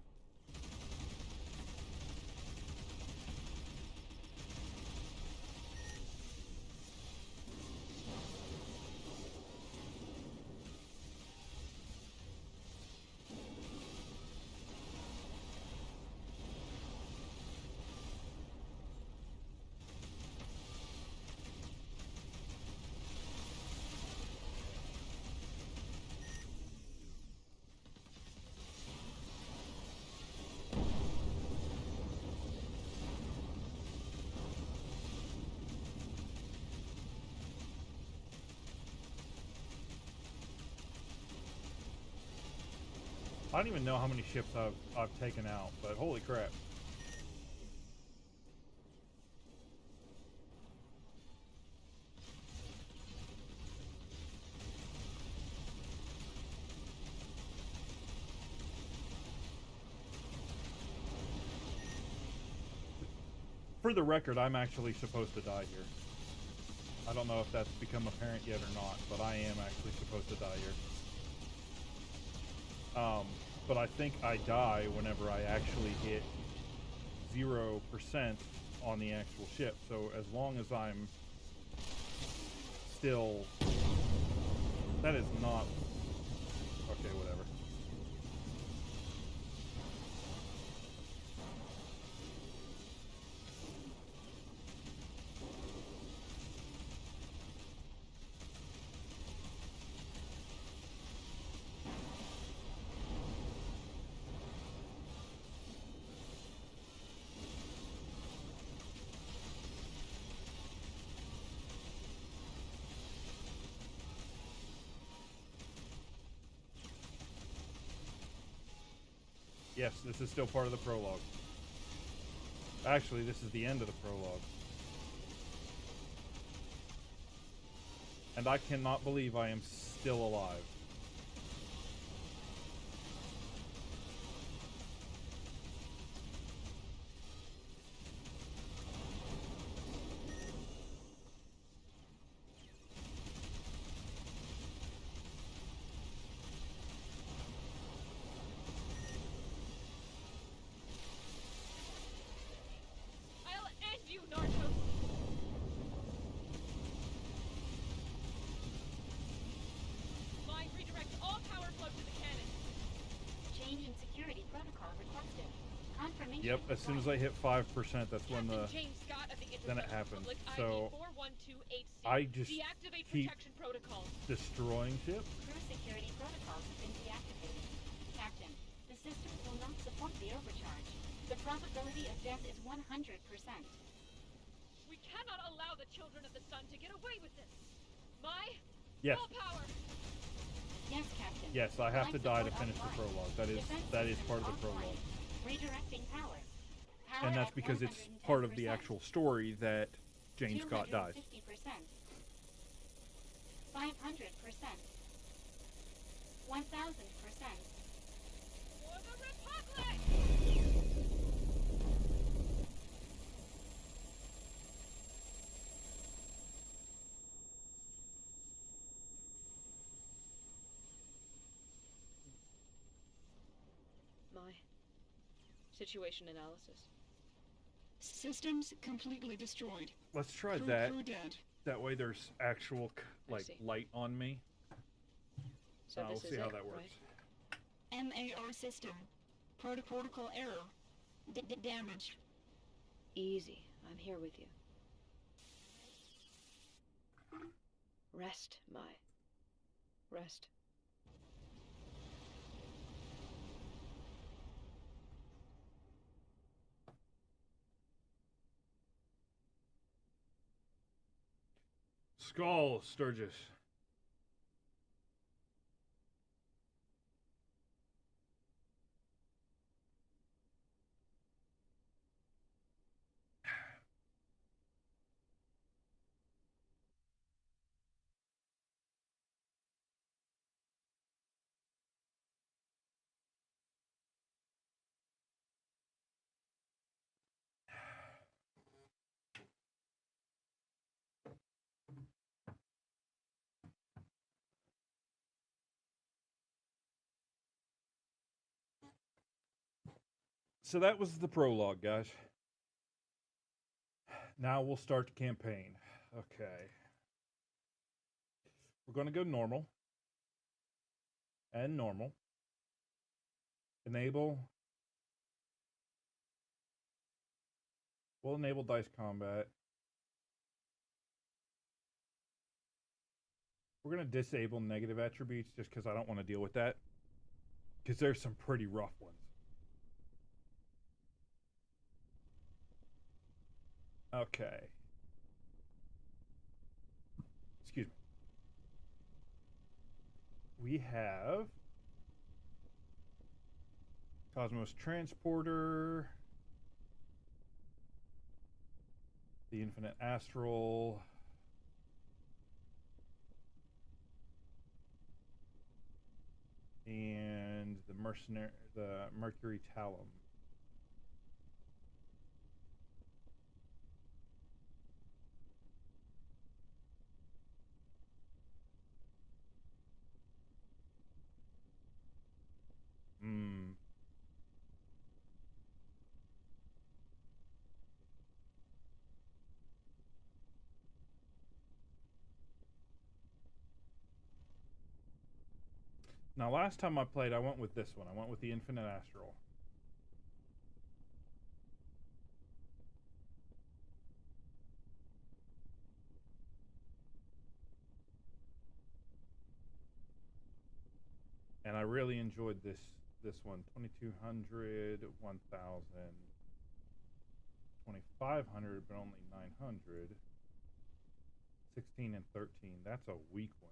I don't even know how many ships I've taken out, but holy crap. For the record, I'm actually supposed to die here. I don't know if that's become apparent yet or not, but I am actually supposed to die here. But I think I die whenever I actually hit 0% on the actual ship. So as long as I'm still... That is not... Okay, whatever. Yes, this is still part of the prologue. Actually, this is the end of the prologue. And I cannot believe I am still alive. Yep, as soon as I hit 5%, that's when the then it happens. So I just keep destroying ships. Crew security protocols have been deactivated. Captain, the system will not support the overcharge. The probability of death is 100%. We cannot allow the children of the sun to get away with this. Yes. Full power. Yes, Captain. Yes, I have to die to finish the prologue. That is part of the prologue. Redirecting power. And that's because it's part of the actual story that Jane Scott dies. 50%. 500%. 1000%. For the Republic! My situation analysis. Systems completely destroyed. Let's try Crew that. dead. That way there's actual light on me. So we'll this see is how it, that works. Right? MAR system. Protocol error. Damage. Easy. I'm here with you. Rest, Mai. Rest. Skull, Sturgis. So that was the prologue, guys. Now we'll start the campaign. Okay. We're going to go normal. And normal. Enable. We'll enable dice combat. We're going to disable negative attributes just because I don't want to deal with that. Because there's some pretty rough ones. Okay. Excuse me. We have Cosmos Transporter, the Infinite Astral, and the Mercury Talum. Now, last time I played, I went with this one. I went with the Infinite Astral. And I really enjoyed this one. 2200, 1000, 2500, but only 900. 16 and 13. That's a weak one.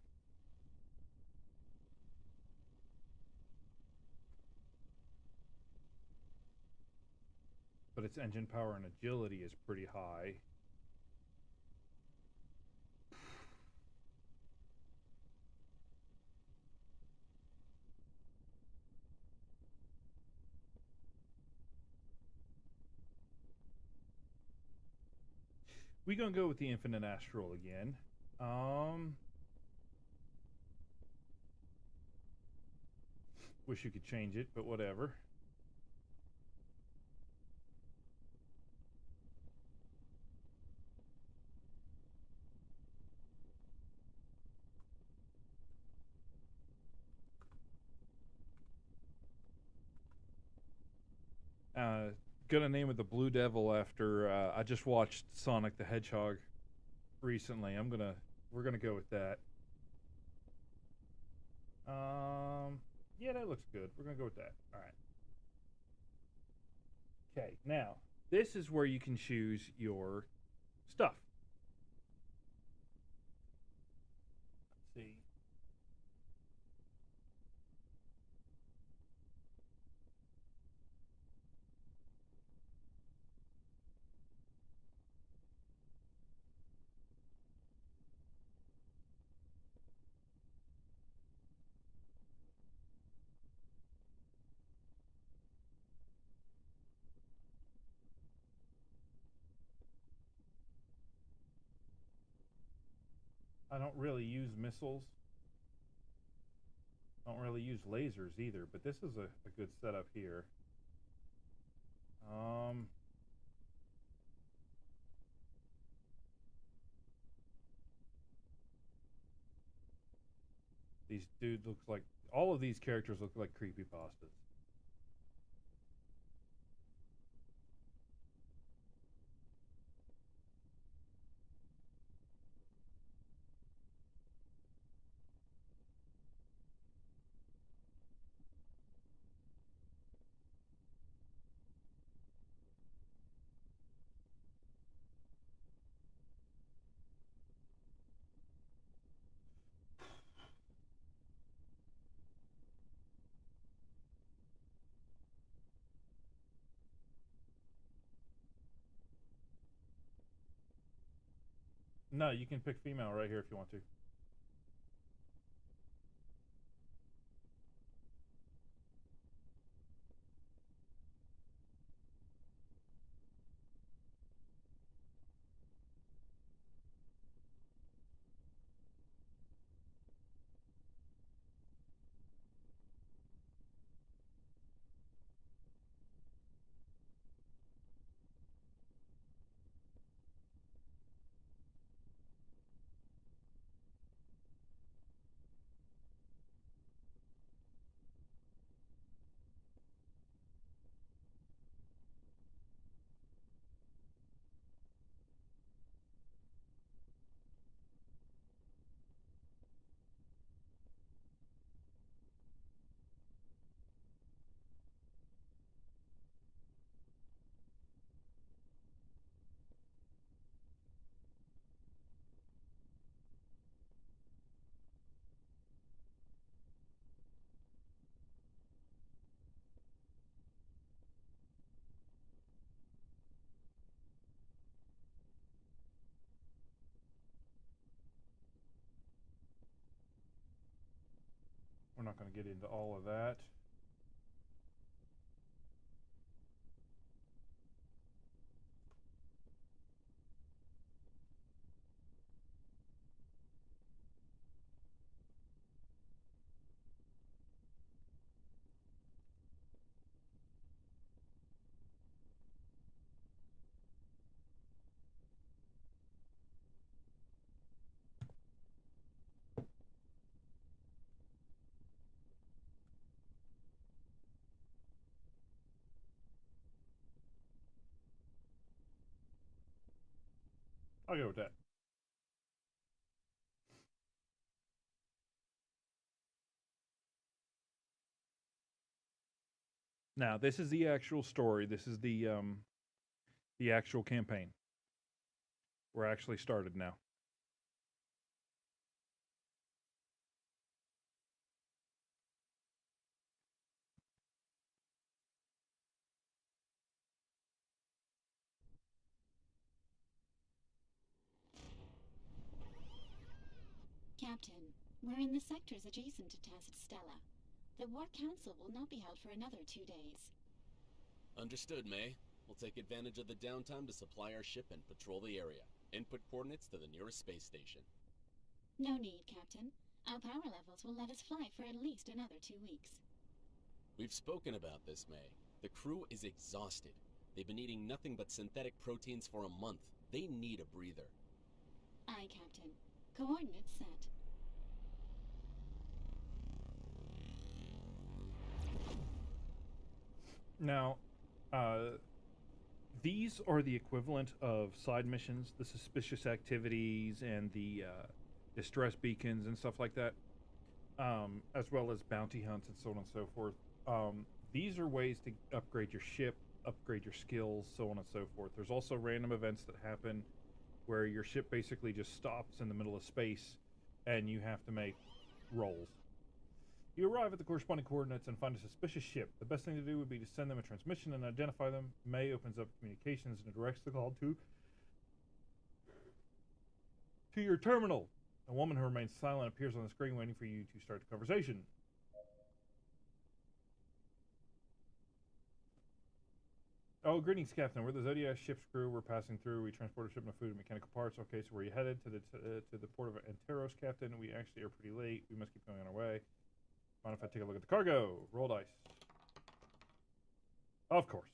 But its engine power and agility is pretty high. We're gonna go with the Infinite Astral again. Wish you could change it, but whatever. Gonna name it the Blue Devil after I just watched Sonic the Hedgehog recently. We're gonna go with that. Yeah, that looks good. We're gonna go with that. All right. Okay, now this is where you can choose your stuff. Let's see. I don't really use missiles. I don't really use lasers either, but this is a good setup here. These dudes looks like all of these characters look like creepypastas. No, you can pick female right here if you want to. We're not going to get into all of that. I'll go with that. Now, this is the actual story. This is the actual campaign. We're actually started now. Captain, we're in the sectors adjacent to Tacet Stella. The War Council will not be held for another 2 days. Understood, May. We'll take advantage of the downtime to supply our ship and patrol the area. Input coordinates to the nearest space station. No need, Captain. Our power levels will let us fly for at least another 2 weeks. We've spoken about this, May. The crew is exhausted. They've been eating nothing but synthetic proteins for a month. They need a breather. Aye, Captain. Coordinates set. Now, these are the equivalent of side missions, the suspicious activities and the distress beacons and stuff like that, as well as bounty hunts and so on and so forth. These are ways to upgrade your ship, upgrade your skills, so on and so forth. There's also random events that happen where your ship basically just stops in the middle of space and you have to make rolls. You arrive at the corresponding coordinates and find a suspicious ship. The best thing to do would be to send them a transmission and identify them. May opens up communications and directs the call to your terminal. A woman who remains silent appears on the screen waiting for you to start the conversation. Oh, greetings, Captain. We're the Zodiac ship's crew. We're passing through. We transport a shipment of food and mechanical parts. Okay, so where are you headed? To the port of Anteros, Captain. We actually are pretty late. We must keep going on our way. Mind if I take a look at the cargo? Roll dice. Of course.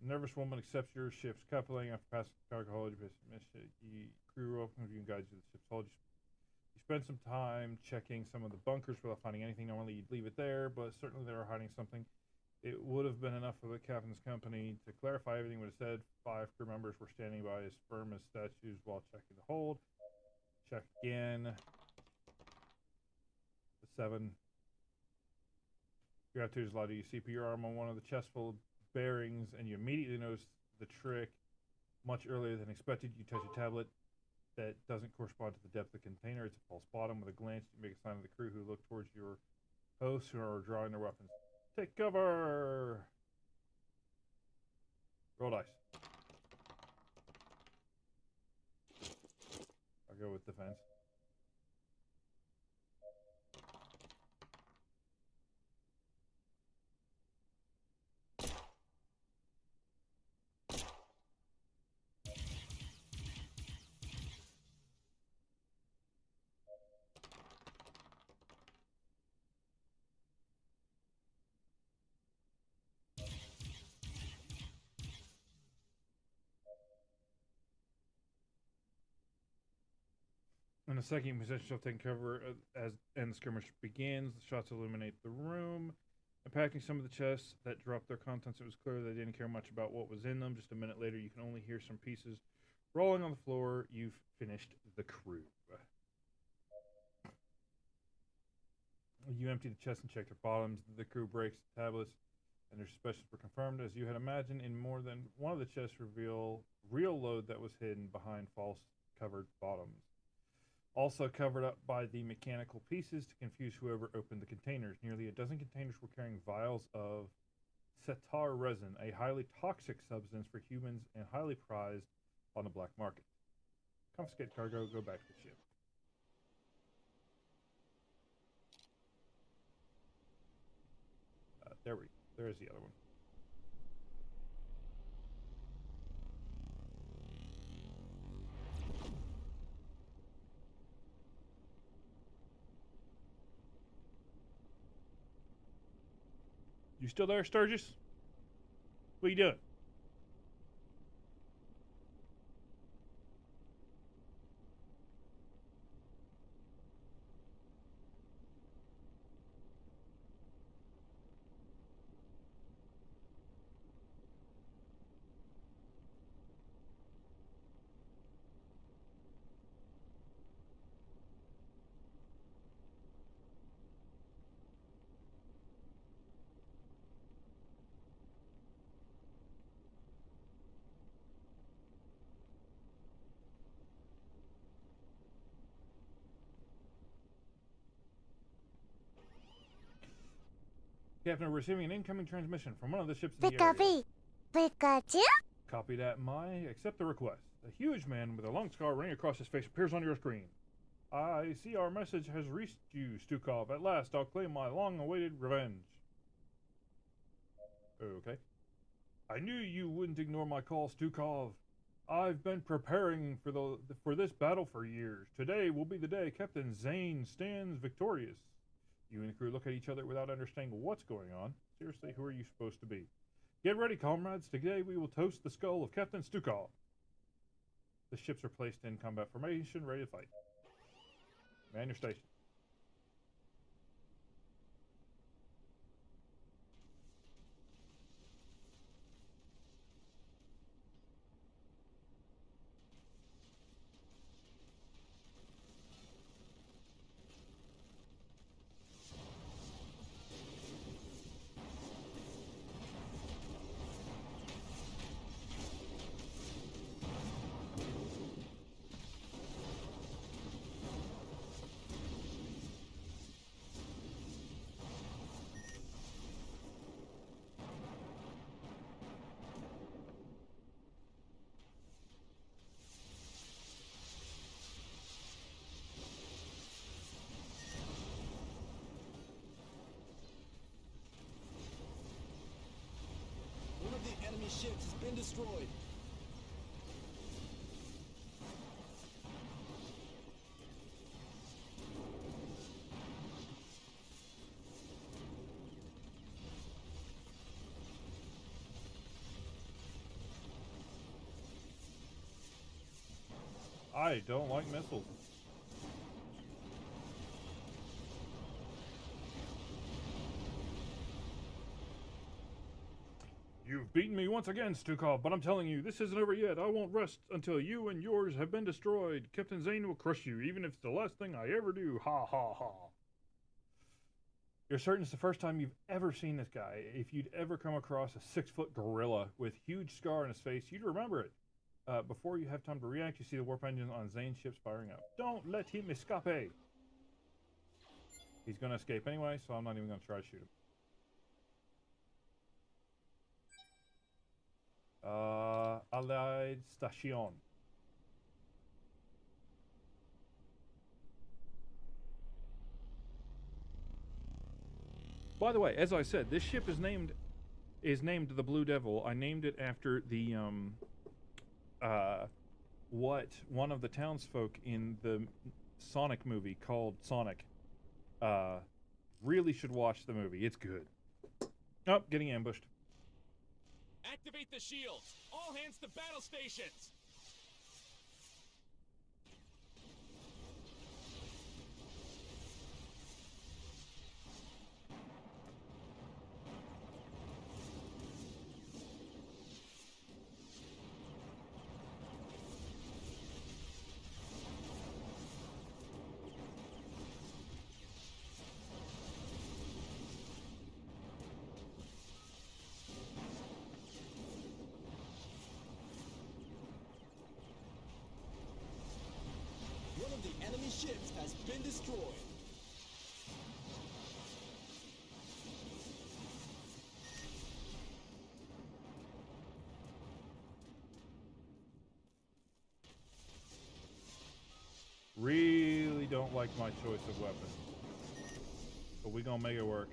Nervous woman accepts your ship's coupling after passing the cargo hold. You crew welcomes you and guides you to the ship's hold. You spend some time checking some of the bunkers without finding anything. Normally you'd leave it there, but certainly they were hiding something. It would have been enough for the captain's company to clarify everything would have said. 5 crew members were standing by as firm as statues while checking the hold. Check again. The 7. Your attitude is allowed to use CP your arm on one of the chest full of bearings, and you immediately notice the trick much earlier than expected. You touch a tablet that doesn't correspond to the depth of the container. It's a false bottom. With a glance, you make a sign to the crew who look towards your hosts who are drawing their weapons. Take cover! Roll dice. go with defense. In a second, possession shall take cover and the skirmish begins. The shots illuminate the room. Unpacking some of the chests that dropped their contents, it was clear they didn't care much about what was in them. Just a minute later, you can only hear some pieces rolling on the floor. You've finished the crew. You empty the chests and check their bottoms. The crew breaks the tablets, and their suspicions were confirmed. As you had imagined, in more than one of the chests reveal real load that was hidden behind false covered bottoms. Also covered up by the mechanical pieces to confuse whoever opened the containers. Nearly a dozen containers were carrying vials of setar resin, a highly toxic substance for humans and highly prized on the black market. Confiscate cargo, go back to the ship. There's the other one. You still there, Sturgis? What are you doing? Captain, we're receiving an incoming transmission from one of the ships in the area. Pikachu? Copy that, Mai. Accept the request. A huge man with a long scar running across his face appears on your screen. I see our message has reached you, Stukov. At last, I'll claim my long-awaited revenge. Okay. I knew you wouldn't ignore my call, Stukov. I've been preparing for this battle for years. Today will be the day Captain Zane stands victorious. You and the crew look at each other without understanding what's going on. Seriously, who are you supposed to be? Get ready, comrades. Today we will toast the skull of Captain Stukov. The ships are placed in combat formation, ready to fight. Man your station. The enemy ships has been destroyed. I don't like missiles. You've beaten me once again, Stukov, but I'm telling you, this isn't over yet. I won't rest until you and yours have been destroyed. Captain Zane will crush you, even if it's the last thing I ever do. Ha ha ha. You're certain it's the first time you've ever seen this guy. If you'd ever come across a 6-foot gorilla with huge scar on his face, you'd remember it. Before you have time to react, you see the warp engines on Zane's ship firing up. Don't let him escape. He's going to escape anyway, so I'm not even going to try to shoot him. Allied Station. By the way, as I said, this ship is named the Blue Devil. I named it after the what one of the townsfolk in the Sonic movie called Sonic. Really should watch the movie. It's good. Oh, getting ambushed. Activate the shields! All hands to battle stations! One of the enemy ships has been destroyed. Really don't like my choice of weapon. But we gonna make it work.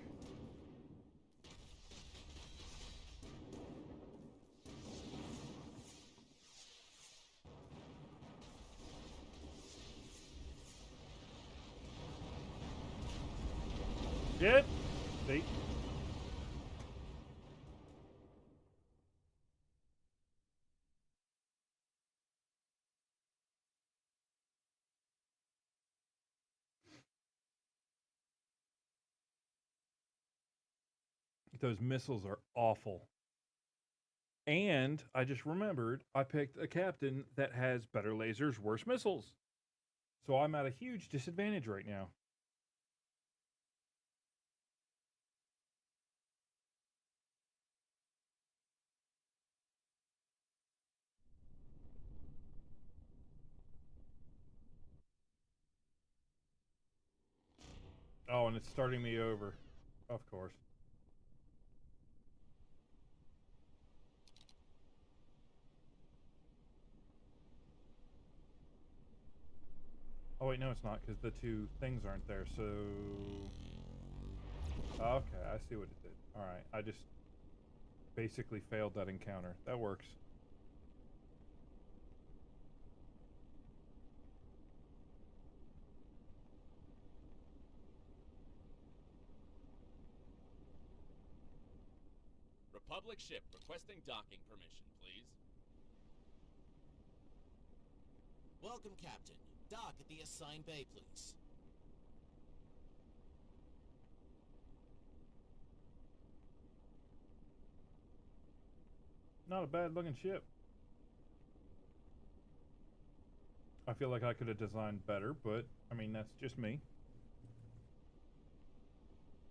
Get! See? Those missiles are awful. And I just remembered I picked a captain that has better lasers, worse missiles. So I'm at a huge disadvantage right now. Oh, and it's starting me over. Of course. Oh wait, no it's not, because the two things aren't there, so... Okay, I see what it did. Alright, I just basically failed that encounter. That works. Republic ship requesting docking permission, please. Welcome, Captain. Dock at the assigned bay, please. Not a bad looking ship. I feel like I could have designed better, but I mean, that's just me.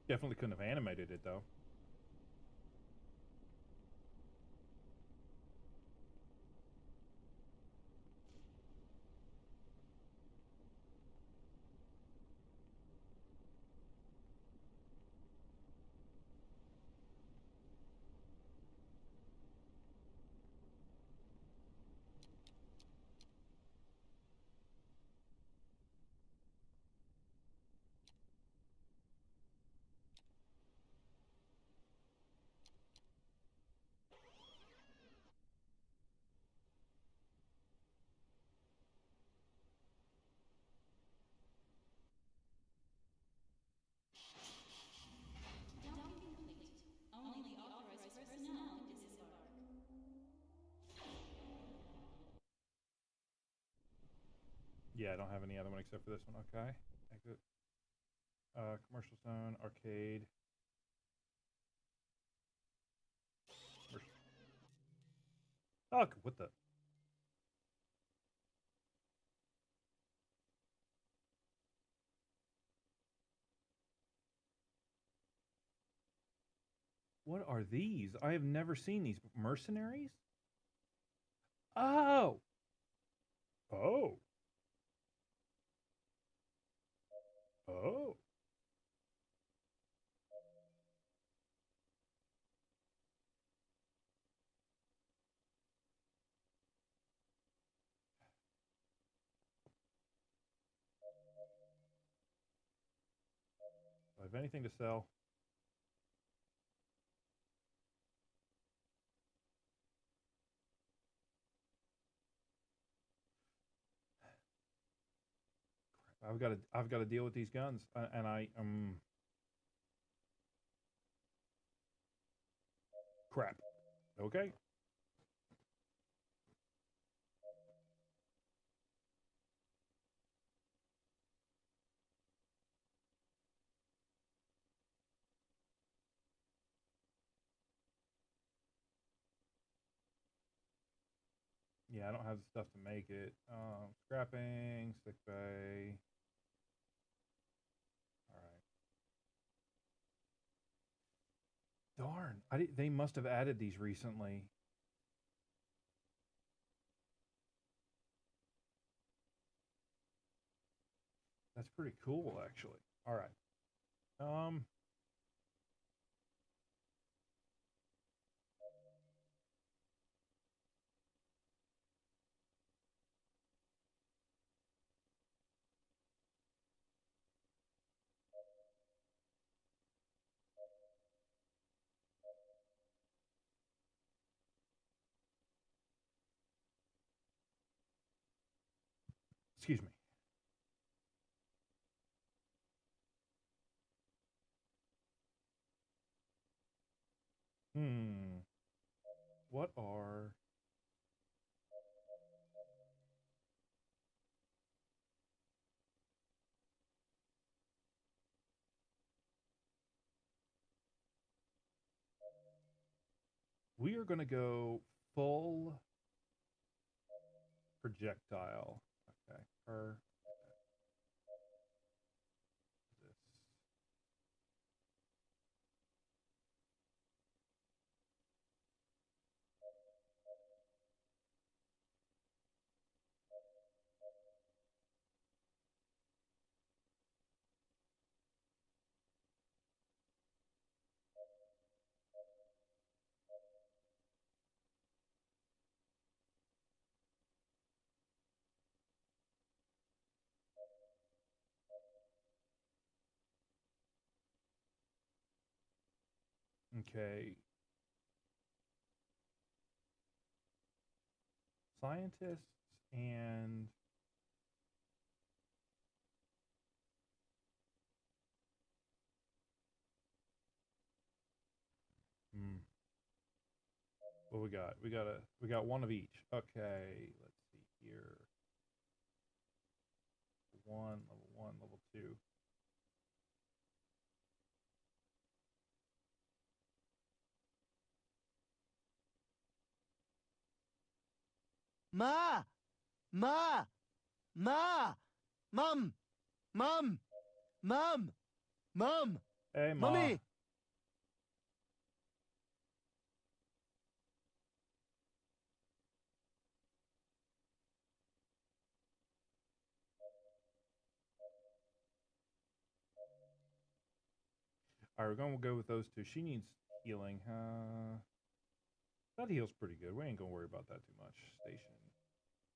Definitely couldn't have animated it though. Only the authorized personnel can disembark. Yeah, I don't have any other one except for this one. Okay. Exit. Commercial zone, arcade. Commercial. Oh, what the? What are these? I have never seen these. Mercenaries? Oh! Oh. Oh. Do I have anything to sell? I've got to deal with these guns, and crap. Okay. Yeah, I don't have the stuff to make it. Scrapping, sick bay. All right. Darn, they must have added these recently. That's pretty cool, actually. All right. Excuse me. What are... We are going to go full projectile. Okay. This. Okay. Scientists and... What we got? We got one of each. Okay, let's see here. Level 1, level 2. Ma! Ma! Ma! Mum! Mum! Mum! Mum! Hey, Ma. Mummy! All right, we're going to go with those two. She needs healing. That heals pretty good. We ain't going to worry about that too much. Station.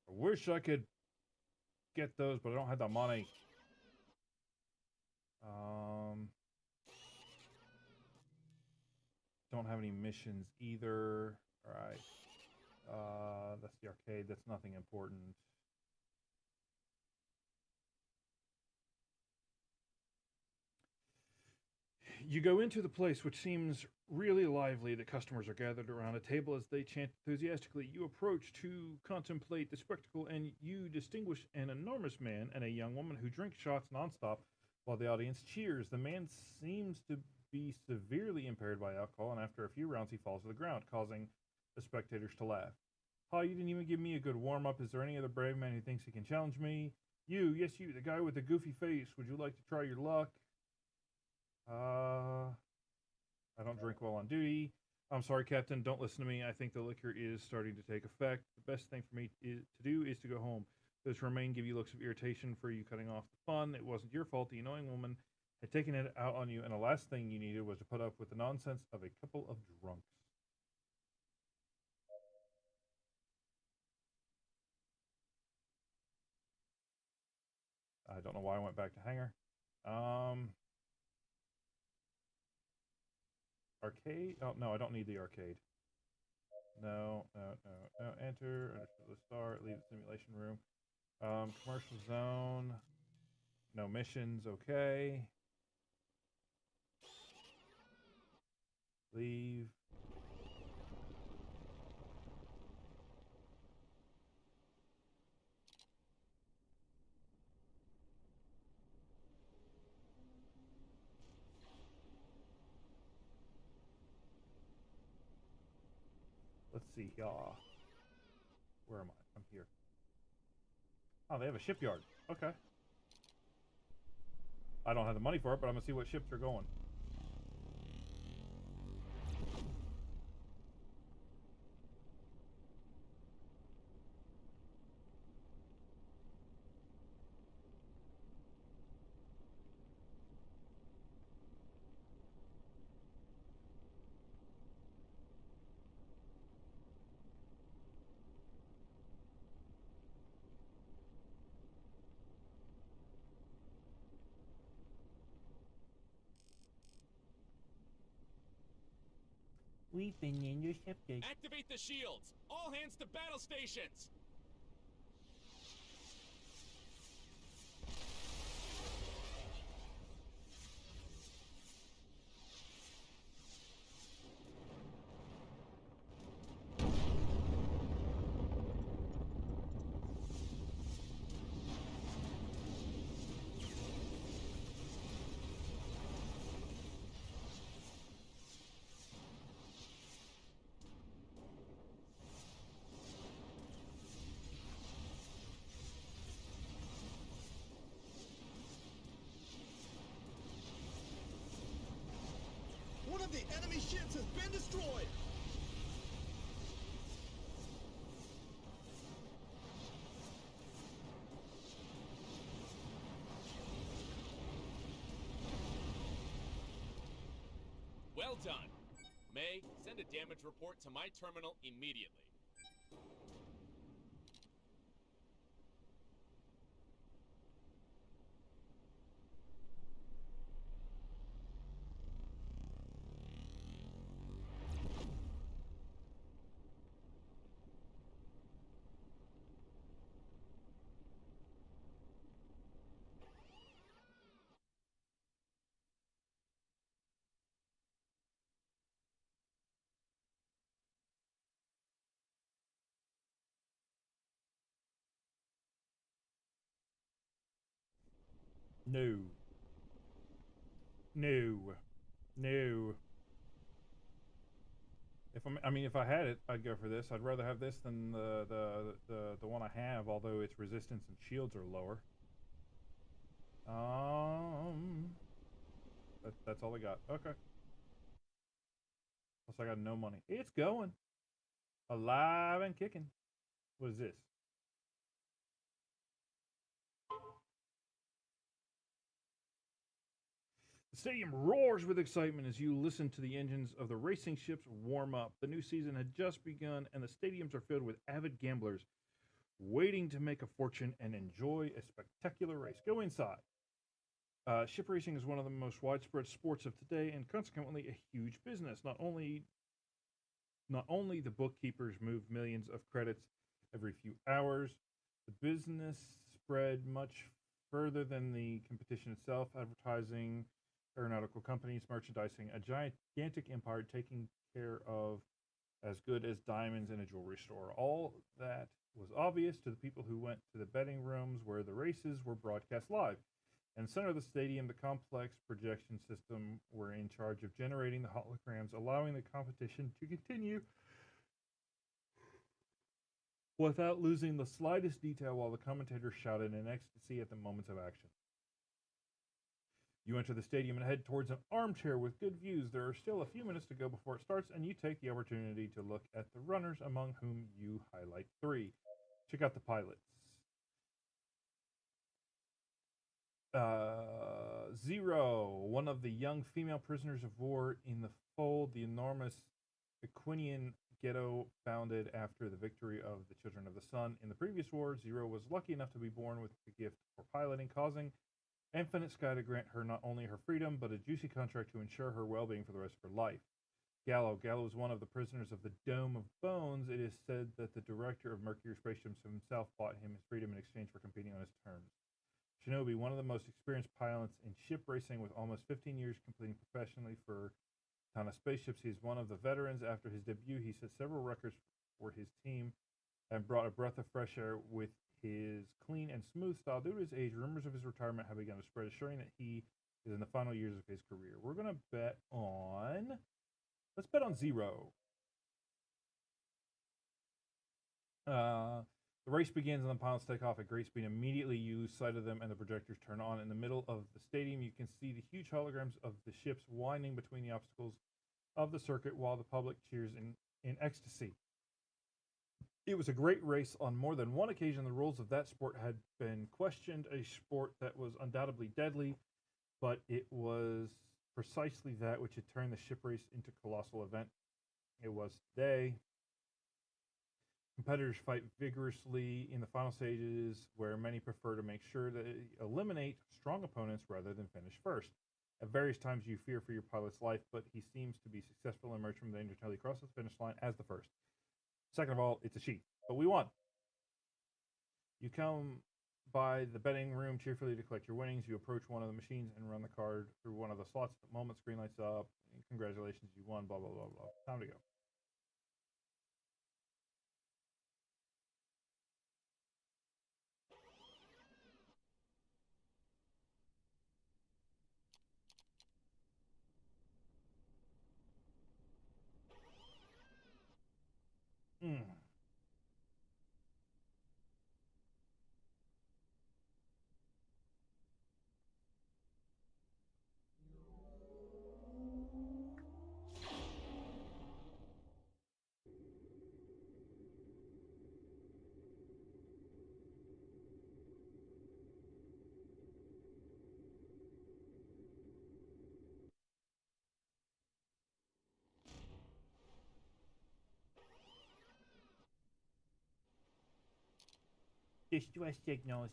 I wish I could get those, but I don't have the money. Don't have any missions either. All right. That's the arcade. That's nothing important. You go into the place, which seems really lively. The customers are gathered around a table as they chant enthusiastically. You approach to contemplate the spectacle, and you distinguish an enormous man and a young woman who drink shots nonstop while the audience cheers. The man seems to be severely impaired by alcohol, and after a few rounds, he falls to the ground, causing the spectators to laugh. "Oh, you didn't even give me a good warm-up. Is there any other brave man who thinks he can challenge me? Yes, you, the guy with the goofy face. Would you like to try your luck?" I don't drink while on duty. "I'm sorry, Captain. Don't listen to me. I think the liquor is starting to take effect. The best thing for me to do is to go home. Those who remain give you looks of irritation for you cutting off the fun. It wasn't your fault. The annoying woman had taken it out on you, and the last thing you needed was to put up with the nonsense of a couple of drunks." I don't know why I went back to hangar. Arcade? Oh, no, I don't need the arcade. No. Enter the star, leave the simulation room. Commercial zone. No missions, okay. Leave. Let's see here. Where am I? I'm here. Oh, they have a shipyard. Okay. I don't have the money for it, but I'm gonna see what ships are going. We've been in your septic. Activate the shields! All hands to battle stations! One of the enemy ships has been destroyed! Well done. May, send a damage report to my terminal immediately. No. No. No. If I had it, I'd go for this. I'd rather have this than the one I have, although its resistance and shields are lower. That's all I got. Okay. Plus I got no money. It's going. Alive and kicking. What is this? The stadium roars with excitement as you listen to the engines of the racing ships warm up. The new season had just begun, and the stadiums are filled with avid gamblers waiting to make a fortune and enjoy a spectacular race. Go inside. Ship racing is one of the most widespread sports of today, and consequently a huge business. Not only the bookkeepers move millions of credits every few hours, the business spread much further than the competition itself. Advertising, aeronautical companies, merchandising, a gigantic empire taking care of as good as diamonds in a jewelry store. All that was obvious to the people who went to the betting rooms where the races were broadcast live. In the center of the stadium, the complex projection system were in charge of generating the holograms, allowing the competition to continue without losing the slightest detail while the commentators shouted in ecstasy at the moments of action. You enter the stadium and head towards an armchair with good views. There are still a few minutes to go before it starts, and you take the opportunity to look at the runners, among whom you highlight 3. Check out the pilots. Zero, one of the young female prisoners of war in the fold, the enormous Equinian ghetto founded after the victory of the Children of the Sun. In the previous war, Zero was lucky enough to be born with the gift for piloting, causing Infinite Sky to grant her not only her freedom, but a juicy contract to ensure her well-being for the rest of her life. Gallo is one of the prisoners of the Dome of Bones. It is said that the director of Mercury Spaceships himself bought him his freedom in exchange for competing on his terms. Shinobi, one of the most experienced pilots in ship racing with almost 15 years completing professionally for Tana Spaceships. He's one of the veterans. After his debut, he set several records for his team and brought a breath of fresh air with his clean and smooth style. Due to his age, rumors of his retirement have begun to spread, assuring that he is in the final years of his career. We're going to bet on... Let's bet on 0. The race begins and the pilots take off at great speed. Immediately you lose sight of them and the projectors turn on. In the middle of the stadium, you can see the huge holograms of the ships winding between the obstacles of the circuit while the public cheers in ecstasy. It was a great race on more than one occasion. The rules of that sport had been questioned, a sport that was undoubtedly deadly, but it was precisely that which had turned the ship race into a colossal event it was today. Competitors fight vigorously in the final stages, where many prefer to make sure that they eliminate strong opponents rather than finish first. At various times you fear for your pilot's life, but he seems to be successful and emerge from the danger until he crosses the finish line as the first. Second of all, it's a cheat, but we won. You come by the betting room cheerfully to collect your winnings. You approach one of the machines and run the card through one of the slots. The moment screen lights up. Congratulations, you won, blah, blah, blah, blah. Time to go. Distress signals.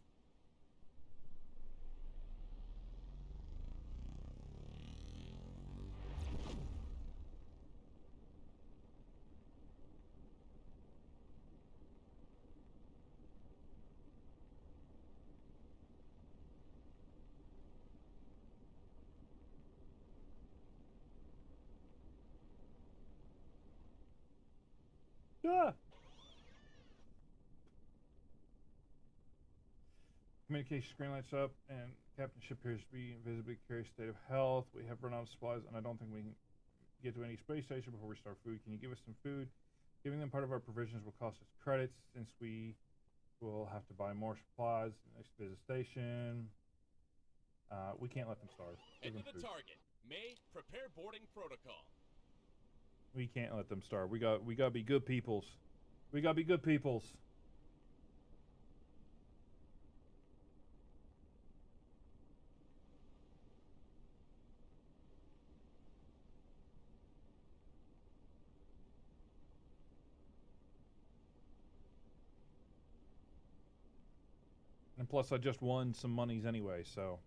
Yeah. Communication screen lights up, and Captain Ship appears to be in visibly curious state of health. We have run out of supplies, and I don't think we can get to any space station before we start food. Can you give us some food? Giving them part of our provisions will cost us credits, since we will have to buy more supplies at the next visit station. We can't let them starve. Head to the target. May, prepare boarding protocol. We can't let them starve. We gotta be good peoples. We gotta be good peoples. And plus, I just won some monies anyway, so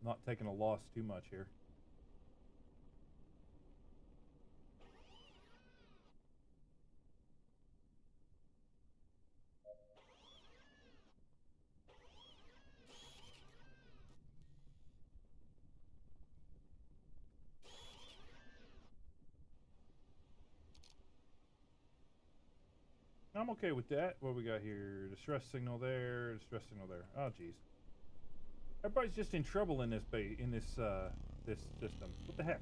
not taking a loss too much here. I'm okay with that. What we got here? Distress signal there. Distress signal there. Oh, jeez. Everybody's just in trouble in this this system. What the heck?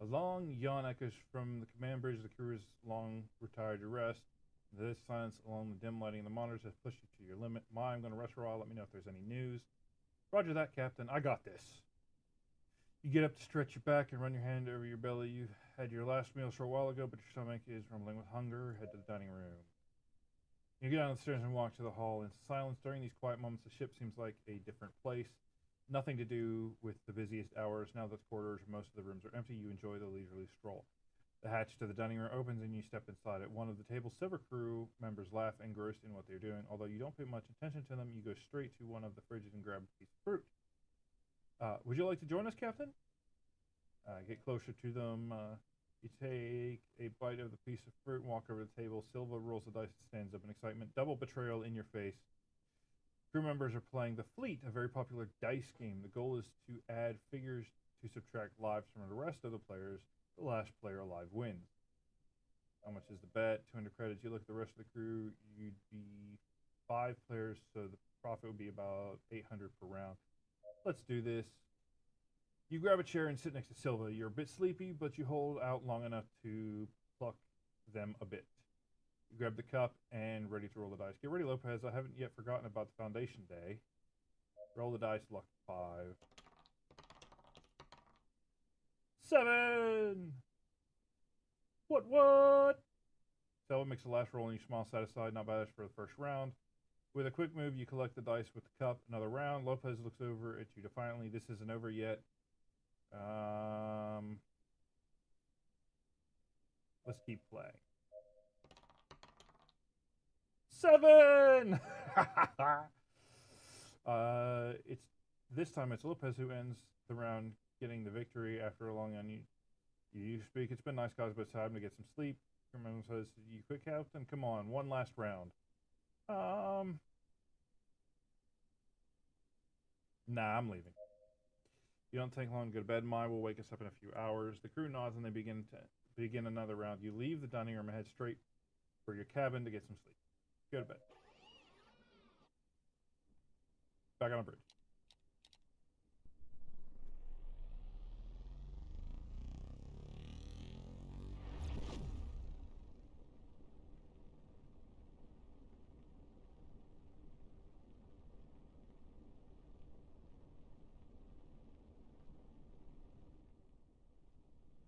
A long yawn echoes from the command bridge. The crew is long retired to rest. This silence along the dim lighting of the monitors has pushed you to your limit. I'm going to rest for a while. Let me know if there's any news. Roger that, Captain. I got this. You get up to stretch your back and run your hand over your belly. You had your last meal a short while ago, but your stomach is rumbling with hunger. Head to the dining room. You get down the stairs and walk to the hall. In silence, during these quiet moments, the ship seems like a different place. Nothing to do with the busiest hours. Now that the corridors and most of the rooms are empty, you enjoy the leisurely stroll. The hatch to the dining room opens and you step inside it. One of the table's silver crew members laugh, engrossed in what they're doing. Although you don't pay much attention to them, you go straight to one of the fridges and grab a piece of fruit. Would you like to join us, Captain? Get closer to them. You take a bite of the piece of fruit and walk over to the table. Silva rolls the dice and stands up in excitement. Double betrayal in your face. Crew members are playing The Fleet, a very popular dice game. The goal is to add figures to subtract lives from the rest of the players. The last player alive wins. How much is the bet? 200 credits. You look at the rest of the crew. You'd be 5 players, so the profit would be about 800 per round. Let's do this. You grab a chair and sit next to Silva. You're a bit sleepy, but you hold out long enough to pluck them a bit. You grab the cup and ready to roll the dice. Get ready, Lopez. I haven't yet forgotten about the Foundation Day. Roll the dice, luck 5. 7! What? Silva makes the last roll and you smile satisfied. Not bad for the first round. With a quick move, you collect the dice with the cup. Another round. Lopez looks over at you defiantly. This isn't over yet. Let's keep playing. 7! It's this time it's Lopez who ends the round getting the victory after a long on you speak. It's been nice, guys, but it's time to get some sleep. Herman says, "You quit, Captain? Come on, one last round." Nah, I'm leaving. You don't take long to go to bed. Mai will wake us up in a few hours. The crew nods and they begin another round. You leave the dining room and head straight for your cabin to get some sleep. Go to bed. Back on the bridge.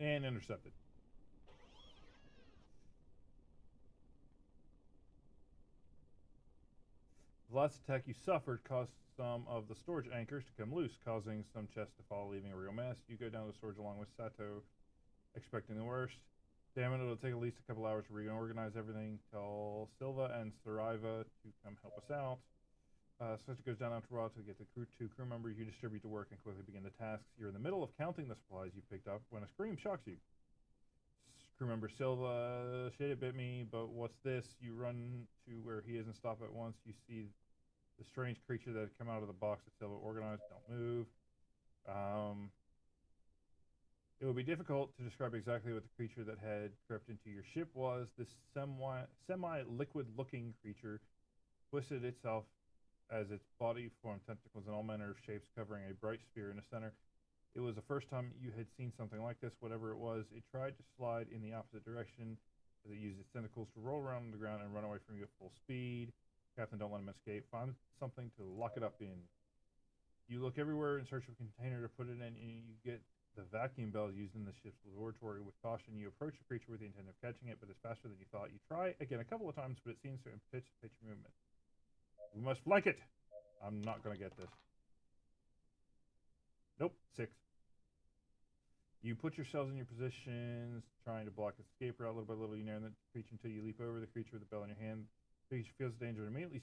And intercepted. The last attack you suffered caused some of the storage anchors to come loose, causing some chests to fall, leaving a real mess. You go down to the storage along with Sato, expecting the worst. Damn it, it'll take at least a couple hours to reorganize everything. Tell Silva and Saraiva to come help us out. Sato goes down after a while to get the two crew members. You distribute the work and quickly begin the tasks. You're in the middle of counting the supplies you picked up when a scream shocks you. Crew member Silva, shit, it bit me, but what's this? You run to where he is and stop at once. You see the strange creature that had come out of the box that Silva organized. Don't move. It would be difficult to describe exactly what the creature that had crept into your ship was. This semi-liquid looking creature twisted itself as its body formed tentacles in all manner of shapes, covering a bright sphere in the center. It was the first time you had seen something like this. Whatever it was, it tried to slide in the opposite direction as it used its tentacles to roll around on the ground and run away from you at full speed. Captain, don't let him escape. Find something to lock it up in. You look everywhere in search of a container to put it in, and you get the vacuum bell used in the ship's laboratory. With caution, you approach the creature with the intent of catching it, but it's faster than you thought. You try again a couple of times, but it seems to pitch movement. We must flank it! I'm not going to get this. Nope, 6. You put yourselves in your positions, trying to block its escape route little by little. You narrow the creature until you leap over the creature with the bell in your hand. The creature feels the danger and immediately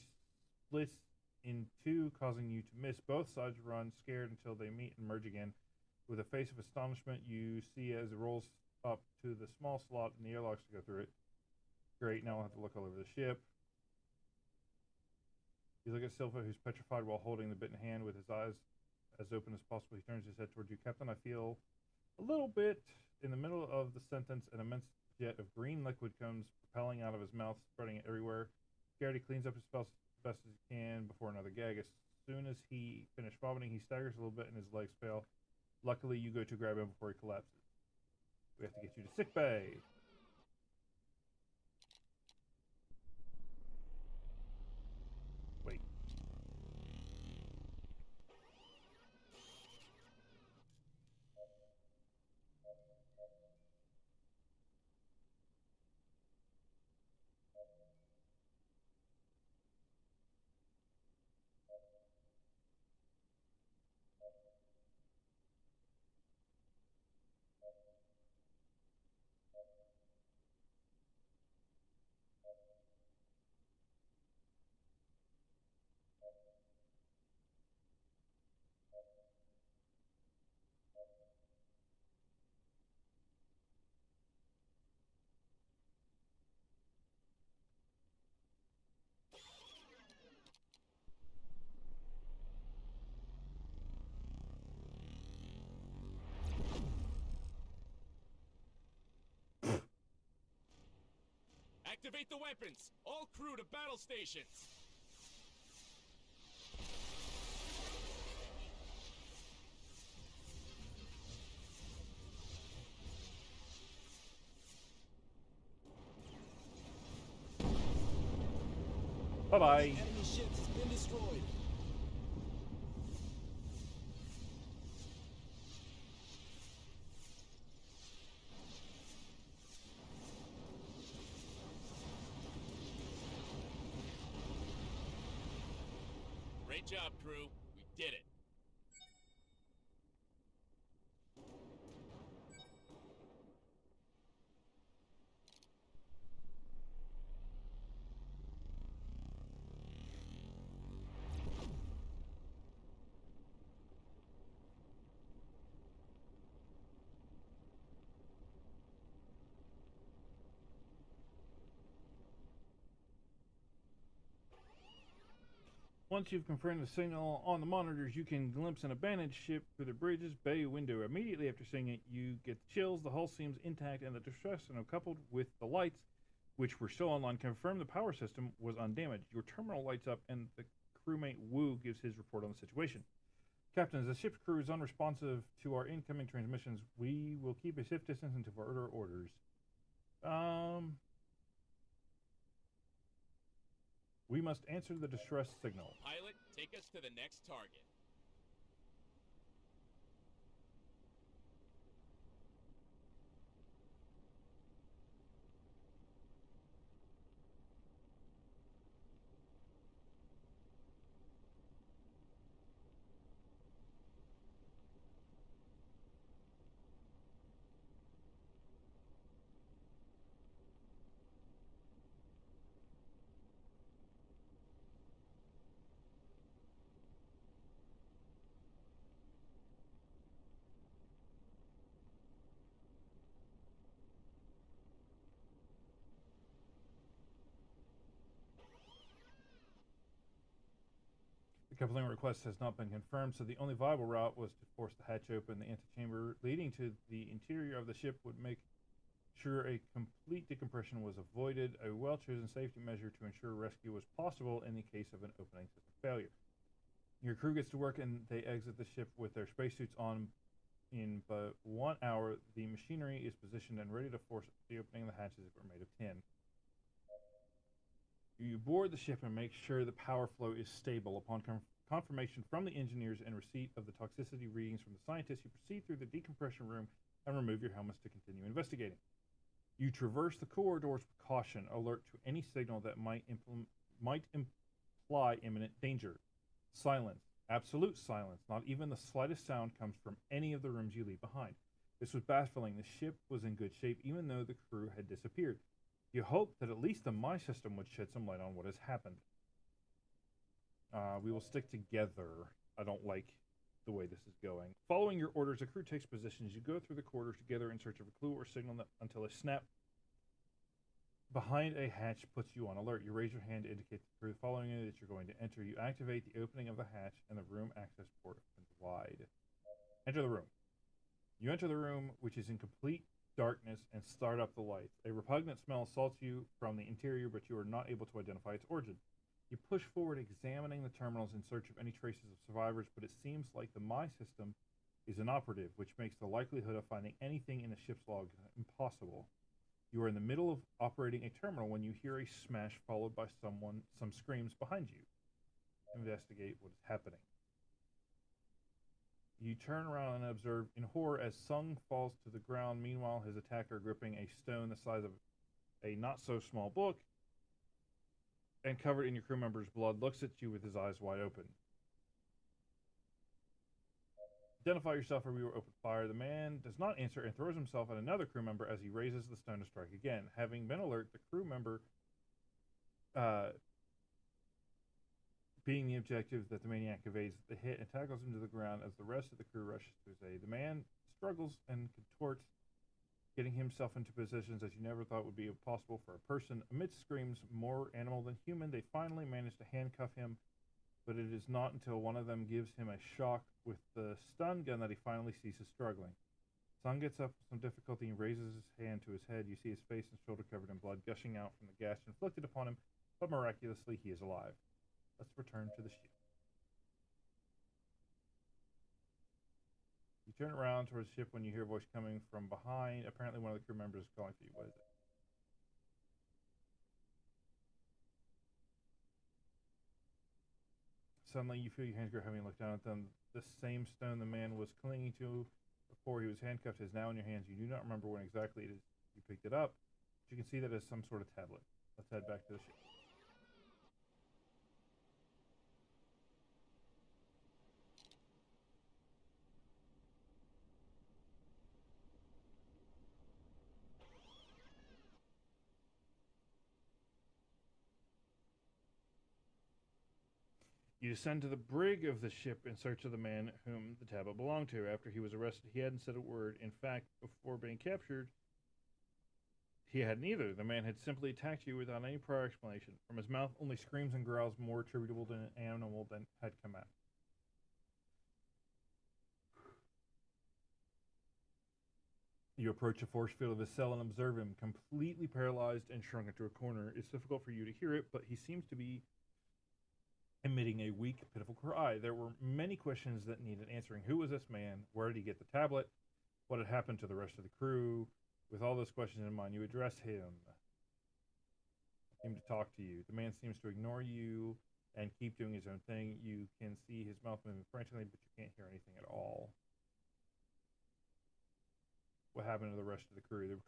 splits in two, causing you to miss. Both sides run, scared, until they meet and merge again. With a face of astonishment, you see as it rolls up to the small slot in the airlocks to go through it. Great, now I'll have to look all over the ship. You look at Silva, who's petrified while holding the bit in hand with his eyes as open as possible. He turns his head towards you. Captain, I feel a little bit. In the middle of the sentence, an immense jet of green liquid comes propelling out of his mouth, spreading it everywhere. Scared, he cleans up his spells as best as he can before another gag. As soon as he finished vomiting, he staggers a little bit and his legs fail. Luckily, you go to grab him before he collapses. We have to get you to sick bay. Wait. Activate the weapons! All crew to battle stations! Bye-bye. Enemy ships has been destroyed. Great job, crew. We did it. Once you've confirmed the signal on the monitors, you can glimpse an abandoned ship through the bridge's bay window. Immediately after seeing it, you get the chills. The hull seems intact, and the distress signal, coupled with the lights, which were still online, confirm the power system was undamaged. Your terminal lights up, and the crewmate Wu gives his report on the situation. Captain, as the ship's crew is unresponsive to our incoming transmissions, we will keep a safe distance until further orders. We must answer the distress signal. Pilot, take us to the next target. The coupling request has not been confirmed, so the only viable route was to force the hatch open. The antechamber leading to the interior of the ship would make sure a complete decompression was avoided, a well-chosen safety measure to ensure rescue was possible in the case of an opening system failure. Your crew gets to work and they exit the ship with their spacesuits on. In but 1 hour, the machinery is positioned and ready to force the opening of the hatches if it were made of tin. You board the ship and make sure the power flow is stable. Upon confirmation from the engineers and receipt of the toxicity readings from the scientists, you proceed through the decompression room and remove your helmets to continue investigating. You traverse the corridors with caution, alert to any signal that might imply imminent danger. Silence. Absolute silence. Not even the slightest sound comes from any of the rooms you leave behind. This was baffling. The ship was in good shape even though the crew had disappeared. You hoped that at least the My System would shed some light on what has happened. We will stick together. I don't like the way this is going. Following your orders, the crew takes positions. You go through the corridors together in search of a clue or signal until a snap behind a hatch puts you on alert. You raise your hand to indicate to the crew following you that you're going to enter. You activate the opening of the hatch and the room access port opens wide. Enter the room. You enter the room, which is in complete darkness, and start up the lights. A repugnant smell assaults you from the interior, but you are not able to identify its origin. You push forward, examining the terminals in search of any traces of survivors, but it seems like the My System is inoperative, which makes the likelihood of finding anything in the ship's log impossible. You are in the middle of operating a terminal when you hear a smash followed by some screams behind you. Investigate what is happening. You turn around and observe in horror as Sung falls to the ground. Meanwhile, his attacker, gripping a stone the size of a not-so-small book and covered in your crew member's blood, looks at you with his eyes wide open. Identify yourself or we will open fire. The man does not answer and throws himself at another crew member as he raises the stone to strike again. Having been alert, the crew member being the objective that the maniac evades the hit and tackles him to the ground as the rest of the crew rushes to his aid. The man struggles and contorts, getting himself into positions that you never thought would be possible for a person. Amidst screams more animal than human, they finally manage to handcuff him, but it is not until one of them gives him a shock with the stun gun that he finally ceases struggling. Son gets up with some difficulty and raises his hand to his head. You see his face and shoulder covered in blood gushing out from the gash inflicted upon him, but miraculously he is alive. Let's return to the ship. You turn around towards the ship when you hear a voice coming from behind. Apparently one of the crew members is calling for you. What is it? Suddenly you feel your hands grow heavy and look down at them. The same stone the man was clinging to before he was handcuffed is now in your hands. You do not remember when exactly it is you picked it up, but you can see that it's some sort of tablet. Let's head back to the ship. You descend to the brig of the ship in search of the man whom the tablet belonged to. After he was arrested, he hadn't said a word. In fact, before being captured, he hadn't either. The man had simply attacked you without any prior explanation. From his mouth, only screams and growls more attributable to an animal than had come out. You approach a force field of his cell and observe him, completely paralyzed and shrunk into a corner. It's difficult for you to hear it, but he seems to be emitting a weak, pitiful cry. There were many questions that needed answering. Who was this man? Where did he get the tablet? What had happened to the rest of the crew? With all those questions in mind, you address him. Seem to talk to you. The man seems to ignore you and keep doing his own thing. You can see his mouth moving frantically, but you can't hear anything at all. What happened to the rest of the crew?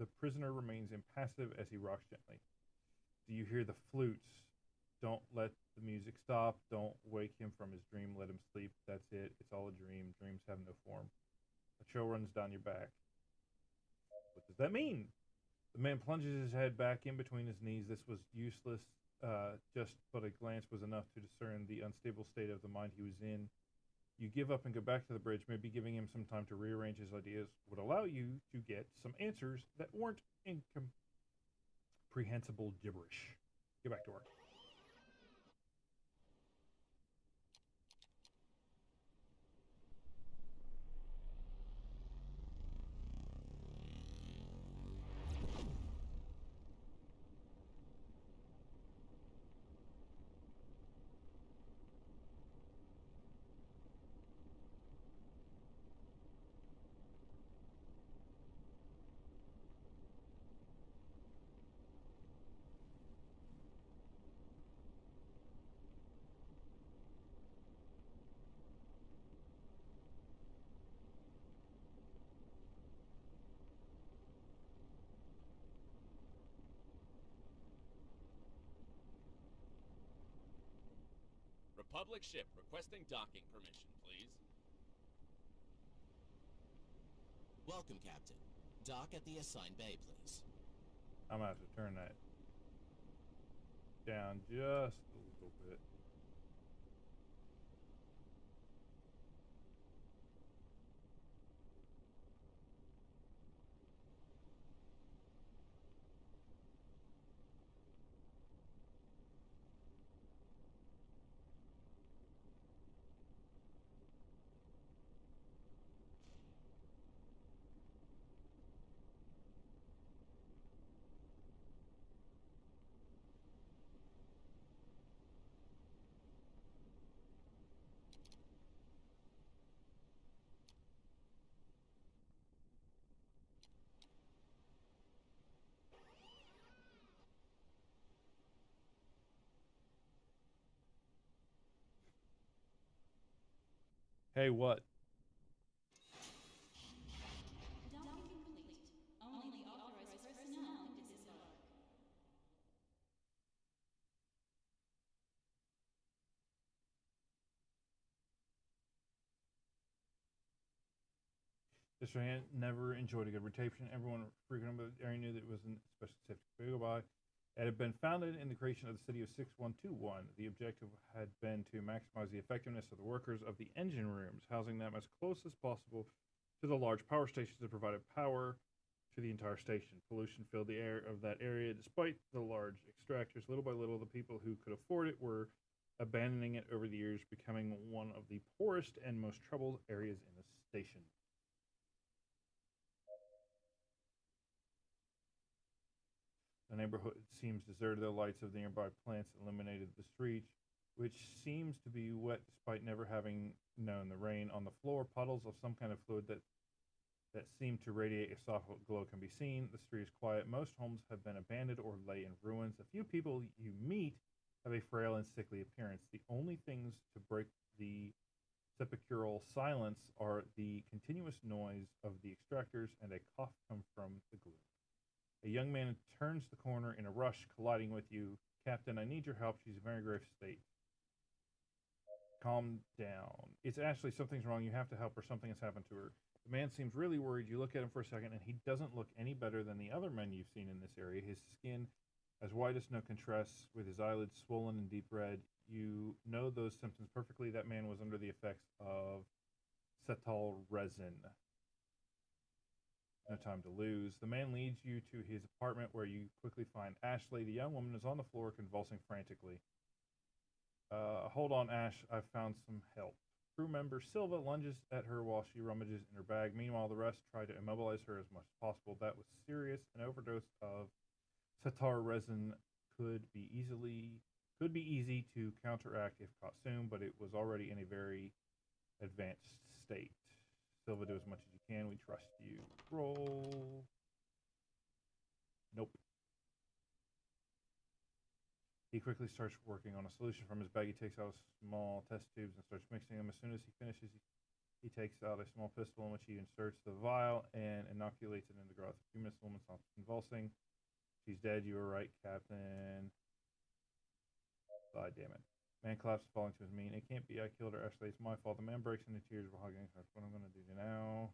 The prisoner remains impassive as he rocks gently. Do you hear the flutes? Don't let the music stop. Don't wake him from his dream. Let him sleep. That's it. It's all a dream. Dreams have no form. A chill runs down your back. What does that mean? The man plunges his head back in between his knees. This was useless. But a glance was enough to discern the unstable state of the mind he was in. You give up and go back to the bridge. Maybe giving him some time to rearrange his ideas would allow you to get some answers that weren't incomprehensible gibberish. Get back to work. Republic ship requesting docking permission, please. Welcome, Captain. Dock at the assigned bay, please. I'm gonna have to turn that down just a little bit. Hey, what? Docking complete. Only authorized personnel can disembark. This man never enjoyed a good reputation. Everyone frequenting the area knew that it wasn't especially safe to go by. It had been founded in the creation of the city of 6121. The objective had been to maximize the effectiveness of the workers of the engine rooms, housing them as close as possible to the large power stations that provided power to the entire station. Pollution filled the air of that area. Despite the large extractors, little by little, the people who could afford it were abandoning it over the years, becoming one of the poorest and most troubled areas in the station. The neighborhood seems deserted. The lights of the nearby plants illuminated the street, which seems to be wet despite never having known the rain. On the floor, puddles of some kind of fluid that seem to radiate a soft glow can be seen. The street is quiet. Most homes have been abandoned or lay in ruins. The few people you meet have a frail and sickly appearance. The only things to break the sepulchral silence are the continuous noise of the extractors and a cough come from the gloom. A young man turns the corner in a rush, colliding with you. Captain, I need your help. She's in a very grave state. Calm down. It's Ashley. Something's wrong. You have to help her. Something has happened to her. The man seems really worried. You look at him for a second, and he doesn't look any better than the other men you've seen in this area. His skin, as white as snow, contrasts with his eyelids swollen and deep red. You know those symptoms perfectly. That man was under the effects of cetyl resin. No time to lose. The man leads you to his apartment where you quickly find Ashley. The young woman is on the floor convulsing frantically. Hold on, Ash. I've found some help. Crew member Silva lunges at her while she rummages in her bag. Meanwhile, the rest try to immobilize her as much as possible. That was serious. An overdose of cetyl resin could be easy to counteract if caught soon, but it was already in a very advanced state. Silva, do as much as you can. We trust you. Roll. Nope. He quickly starts working on a solution from his bag. He takes out small test tubes and starts mixing them. As soon as he finishes, he takes out a small pistol in which he inserts the vial and inoculates it into the growth. A few minutes, the woman stops convulsing. She's dead. You were right, Captain. God damn it. Man collapses, falling to his knees. It can't be. I killed her. Ashley, it's my fault. The man breaks into tears while hugging her. That's what I'm going to do now.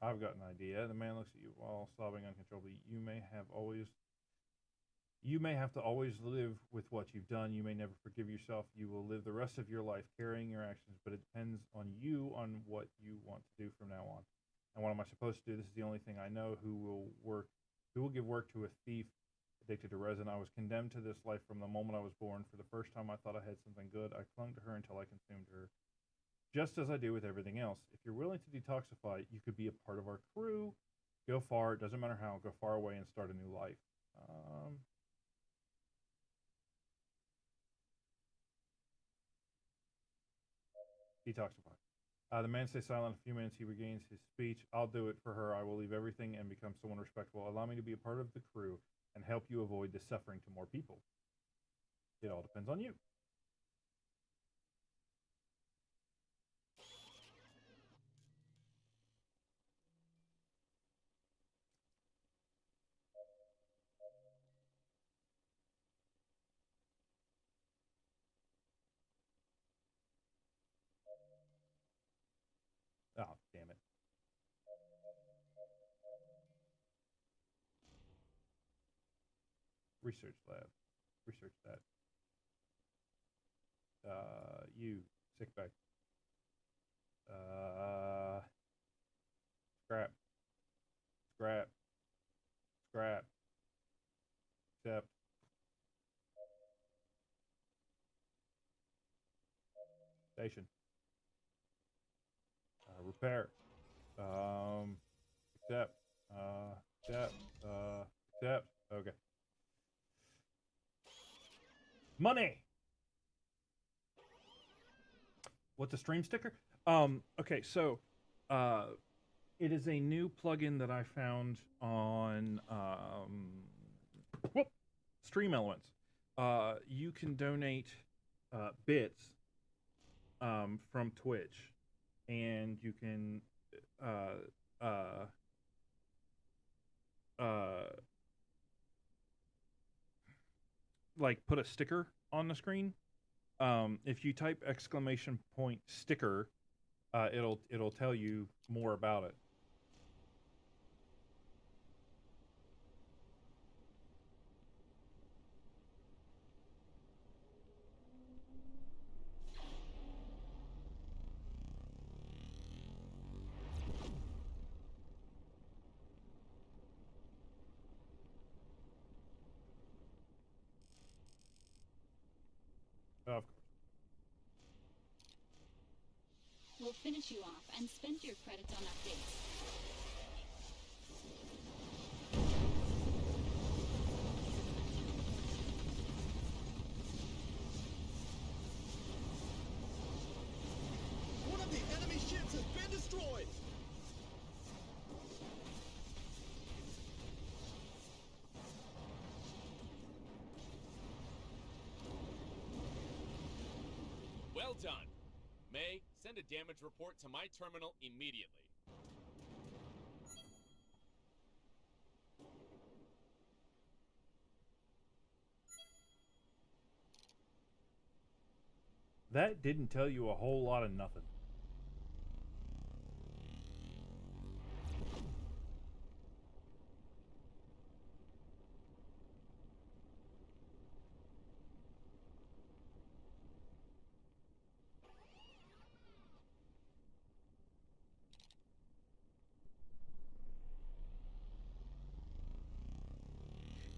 I've got an idea. The man looks at you while sobbing uncontrollably. You may have to always live with what you've done. You may never forgive yourself. You will live the rest of your life carrying your actions, but it depends on you on what you want to do from now on. And what am I supposed to do? This is the only thing I know. Who will give work to a thief addicted to resin? I was condemned to this life from the moment I was born. For the first time, I thought I had something good. I clung to her until I consumed her. Just as I do with everything else. If you're willing to detoxify, you could be a part of our crew. Go far, it doesn't matter how, go far away and start a new life. Detoxify. The man stays silent a few minutes. He regains his speech. I'll do it for her. I will leave everything and become someone respectable. Allow me to be a part of the crew and help you avoid the suffering to more people. It all depends on you. Oh, damn it. Research lab. Research that. You. Sick bag. Scrap. Scrap. Scrap. Accept. Station. Repair. Accept. Accept. Okay. Money. What's a stream sticker? Okay, so it is a new plugin that I found on Stream Elements. You can donate bits from Twitch, and you can like put a sticker on the screen. If you type !sticker, it'll tell you more about it. Of course. We'll finish you off and spend your credits on updates. Well done. May, send a damage report to my terminal immediately. That didn't tell you a whole lot of nothing.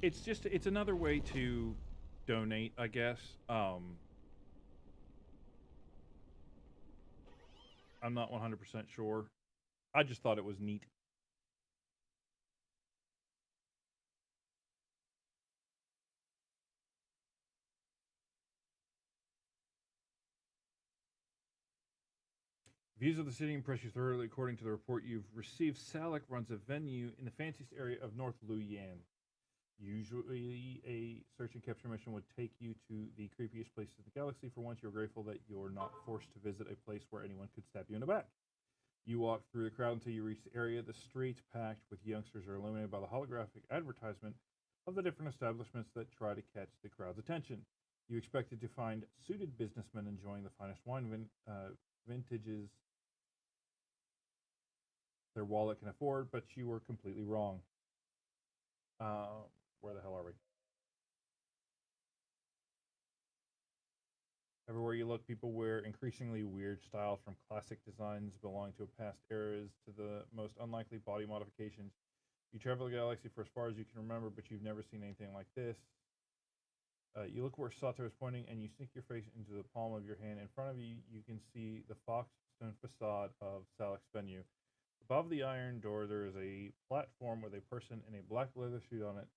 It's another way to donate, I guess. I'm not 100% sure. I just thought it was neat. Views of the city impress you thoroughly. According to the report you've received, Salak runs a venue in the fanciest area of North Luyan. Usually, a search and capture mission would take you to the creepiest places in the galaxy. For once, you're grateful that you're not forced to visit a place where anyone could stab you in the back. You walk through the crowd until you reach the area. The streets, packed with youngsters, are illuminated by the holographic advertisement of the different establishments that try to catch the crowd's attention. You expected to find suited businessmen enjoying the finest wine vintages their wallet can afford, but you were completely wrong. Where the hell are we? Everywhere you look, people wear increasingly weird styles, from classic designs belonging to past eras to the most unlikely body modifications. You travel the galaxy for as far as you can remember, but you've never seen anything like this. You look where Sato is pointing, and you sink your face into the palm of your hand. In front of you, you can see the fox-stone facade of Salak's venue. Above the iron door, there is a platform with a person in a black leather suit on it,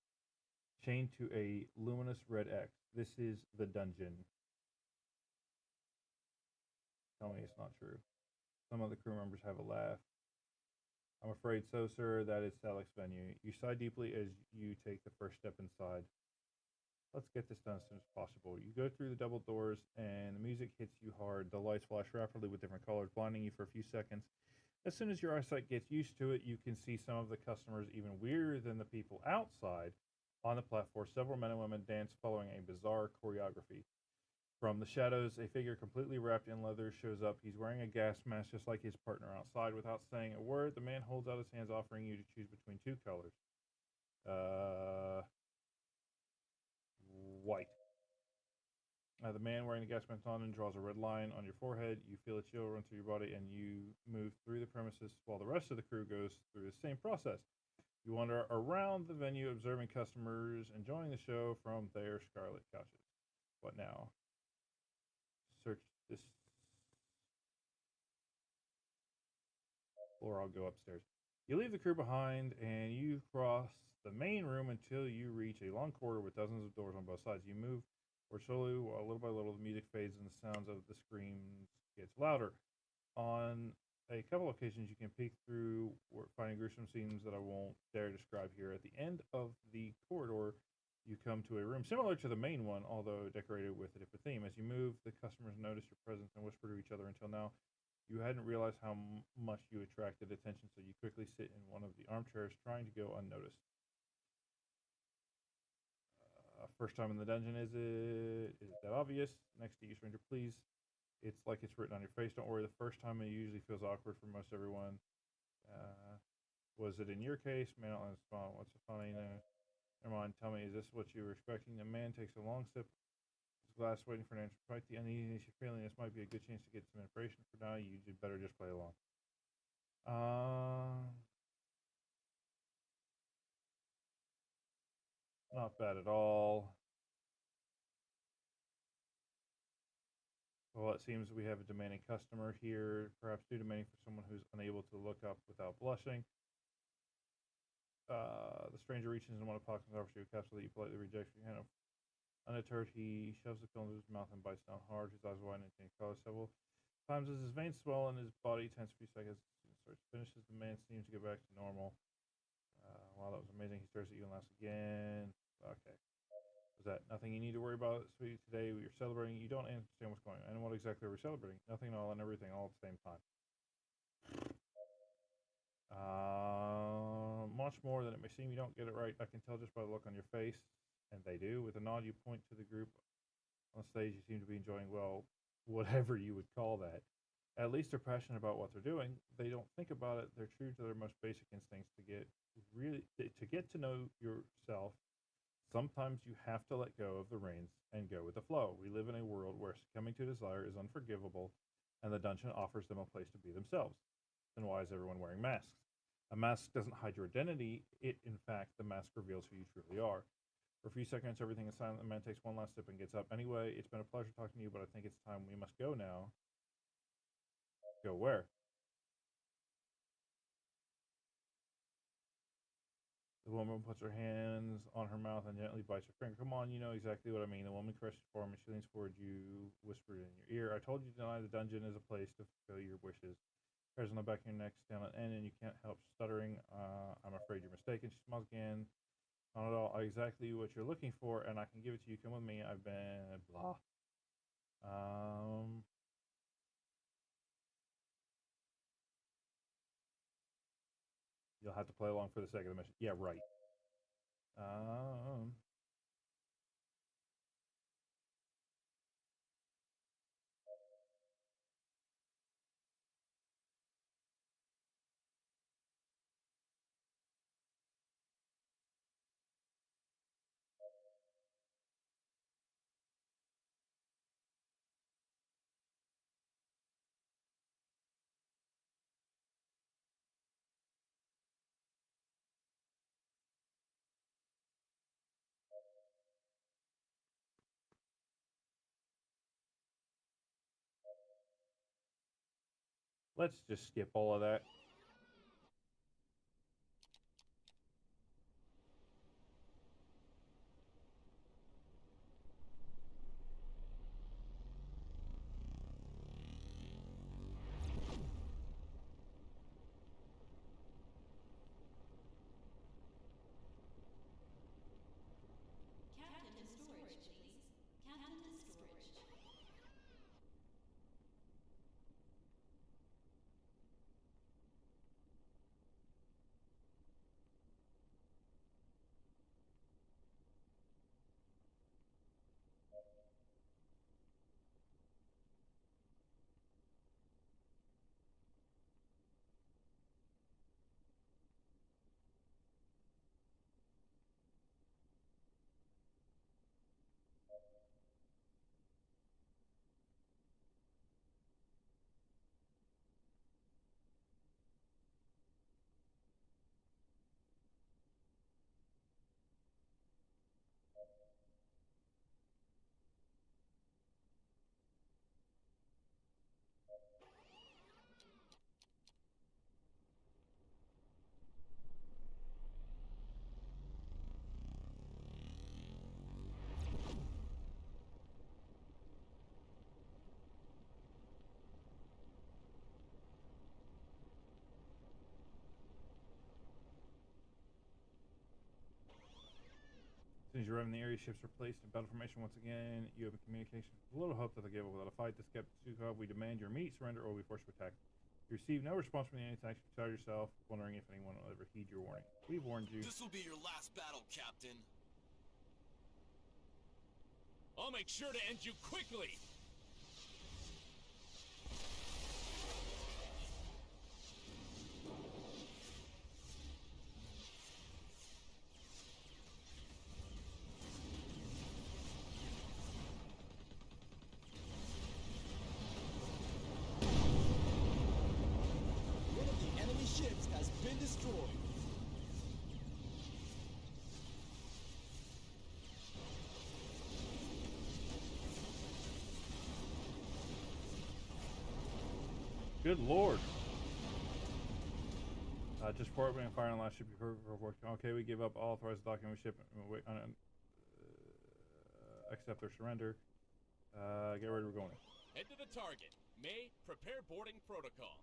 chained to a luminous red X. This is the dungeon. Tell me it's not true. Some of the crew members have a laugh. I'm afraid so, sir. That is Salak's venue. You sigh deeply as you take the first step inside. Let's get this done as soon as possible. You go through the double doors, and the music hits you hard. The lights flash rapidly with different colors, blinding you for a few seconds. As soon as your eyesight gets used to it, you can see some of the customers even weirder than the people outside. On the platform, several men and women dance following a bizarre choreography. From the shadows, a figure completely wrapped in leather shows up. He's wearing a gas mask just like his partner outside. Without saying a word, the man holds out his hands, offering you to choose between two colors. White. The man wearing the gas mask on and draws a red line on your forehead. You feel a chill run through your body, and you move through the premises while the rest of the crew goes through the same process. You wander around the venue, observing customers enjoying the show from their scarlet couches. What now? Search this floor. I'll go upstairs. You leave the crew behind, and you cross the main room until you reach a long corridor with dozens of doors on both sides. You move or slowly, while little by little, the music fades and the sounds of the screams gets louder. On a couple occasions, you can peek through, finding gruesome scenes that I won't dare describe here. At the end of the corridor, you come to a room similar to the main one, although decorated with a different theme. As you move, the customers notice your presence and whisper to each other. Until now, you hadn't realized how much you attracted attention, so you quickly sit in one of the armchairs, trying to go unnoticed. First time in the dungeon, is it that obvious? Next to you, stranger, please. It's like it's written on your face. Don't worry, the first time it usually feels awkward for most everyone. Was it in your case? Man, what's so funny? No. Never mind, tell me, is this what you were expecting? The man takes a long sip of his glass, waiting for an answer. Despite the uneasiness you're feeling, this might be a good chance to get some information. For now, you better just play along. Not bad at all. Well, it seems we have a demanding customer here, perhaps too demanding for someone who's unable to look up without blushing. The stranger reaches in one of pockets and offers you a capsule that you politely reject your hand. Undeterred, he shoves the pill into his mouth and bites down hard. His eyes widen and change color several times as his veins swell and his body tense for a few seconds. Finishes, the man seems to get back to normal. Wow, that was amazing. He stares at you and laughs again. Okay. Was that nothing you need to worry about, sweetie? Today you're celebrating. You don't understand what's going on. And what exactly are we celebrating? Nothing, all, and everything, all at the same time. Much more than it may seem. You don't get it right. I can tell just by the look on your face. And they do. With a nod, you point to the group on stage. You seem to be enjoying, well, whatever you would call that. At least they're passionate about what they're doing. They don't think about it. They're true to their most basic instincts to get to know yourself. Sometimes you have to let go of the reins and go with the flow. We live in a world where succumbing to desire is unforgivable, and the dungeon offers them a place to be themselves. Then why is everyone wearing masks? A mask doesn't hide your identity. It, in fact, the mask reveals who you truly are. For a few seconds, everything is silent. The man takes one last sip and gets up. Anyway, it's been a pleasure talking to you, but I think it's time we must go now. Go where? The woman puts her hands on her mouth and gently bites her finger. Come on, you know exactly what I mean. The woman caresses your form and she leans forward. You whispered in your ear. I told you to deny the dungeon is a place to fulfill your wishes. Hairs on the back of your neck stand on end and you can't help stuttering. I'm afraid you're mistaken. She smiles again. Not at all exactly what you're looking for, and I can give it to you. Come with me. I've been blah. You'll have to play along for the sake of the mission. Yeah, right. Let's just skip all of that. Captain to storage, please. Captain to storage. As soon as you arrive in the area, ships are placed in battle formation once again. You have a communication. With little hope that they'll give up without a fight. The skeptics we demand your immediate surrender or we force you to attack. You receive no response from the enemy attacks. You tell yourself, wondering if anyone will ever heed your warning. We've warned you. This will be your last battle, Captain. I'll make sure to end you quickly. One of the enemy ships has been destroyed. Good lord. Just report when fire on the last ship you worked. Okay, we give up all authorized docking with ship. Accept their surrender. Get ready, we're going. Head to the target. May, prepare boarding protocol.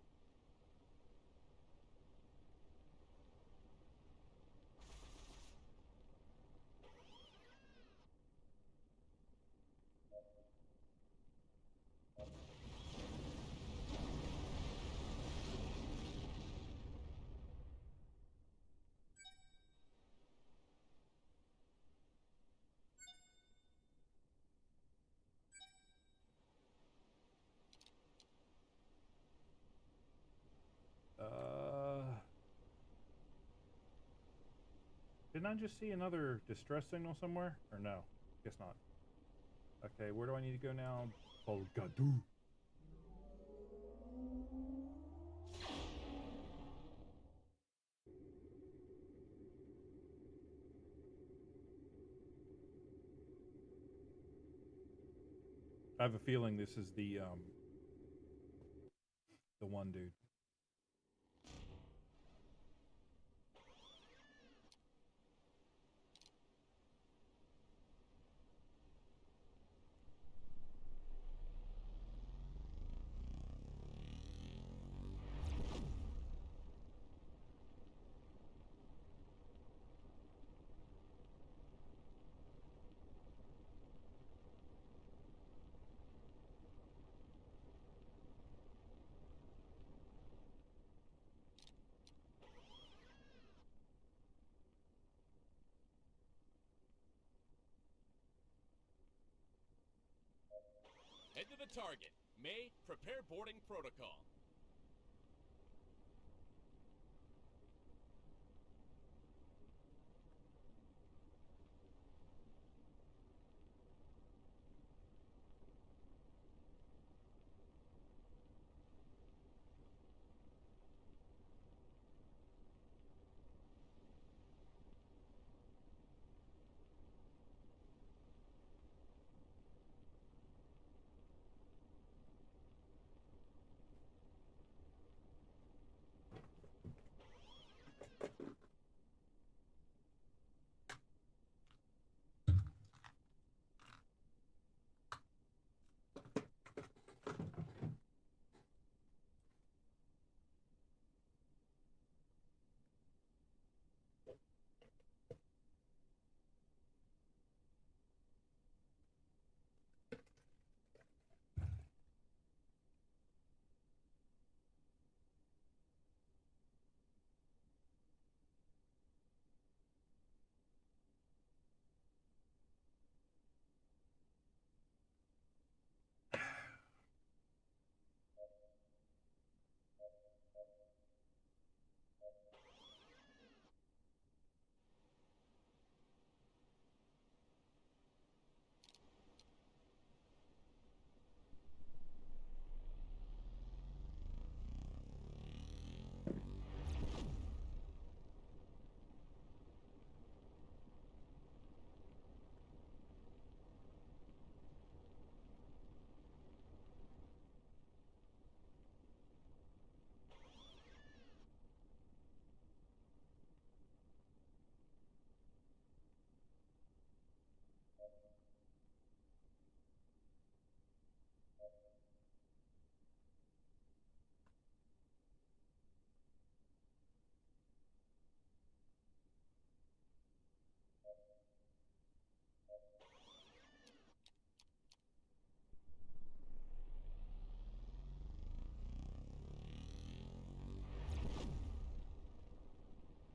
Didn't I just see another distress signal somewhere? Or no? Guess not. Okay, where do I need to go now? Bolgadu. I have a feeling this is the one dude. Head to the target. May, prepare boarding protocol.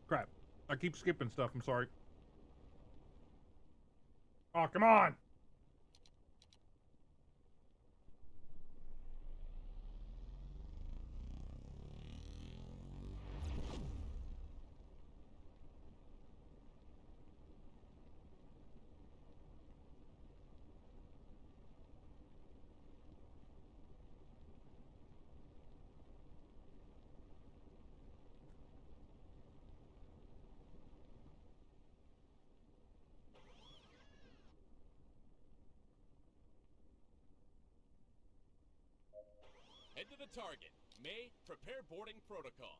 Crap. I keep skipping stuff, I'm sorry. Oh, come on! Head to the target. May, prepare boarding protocol.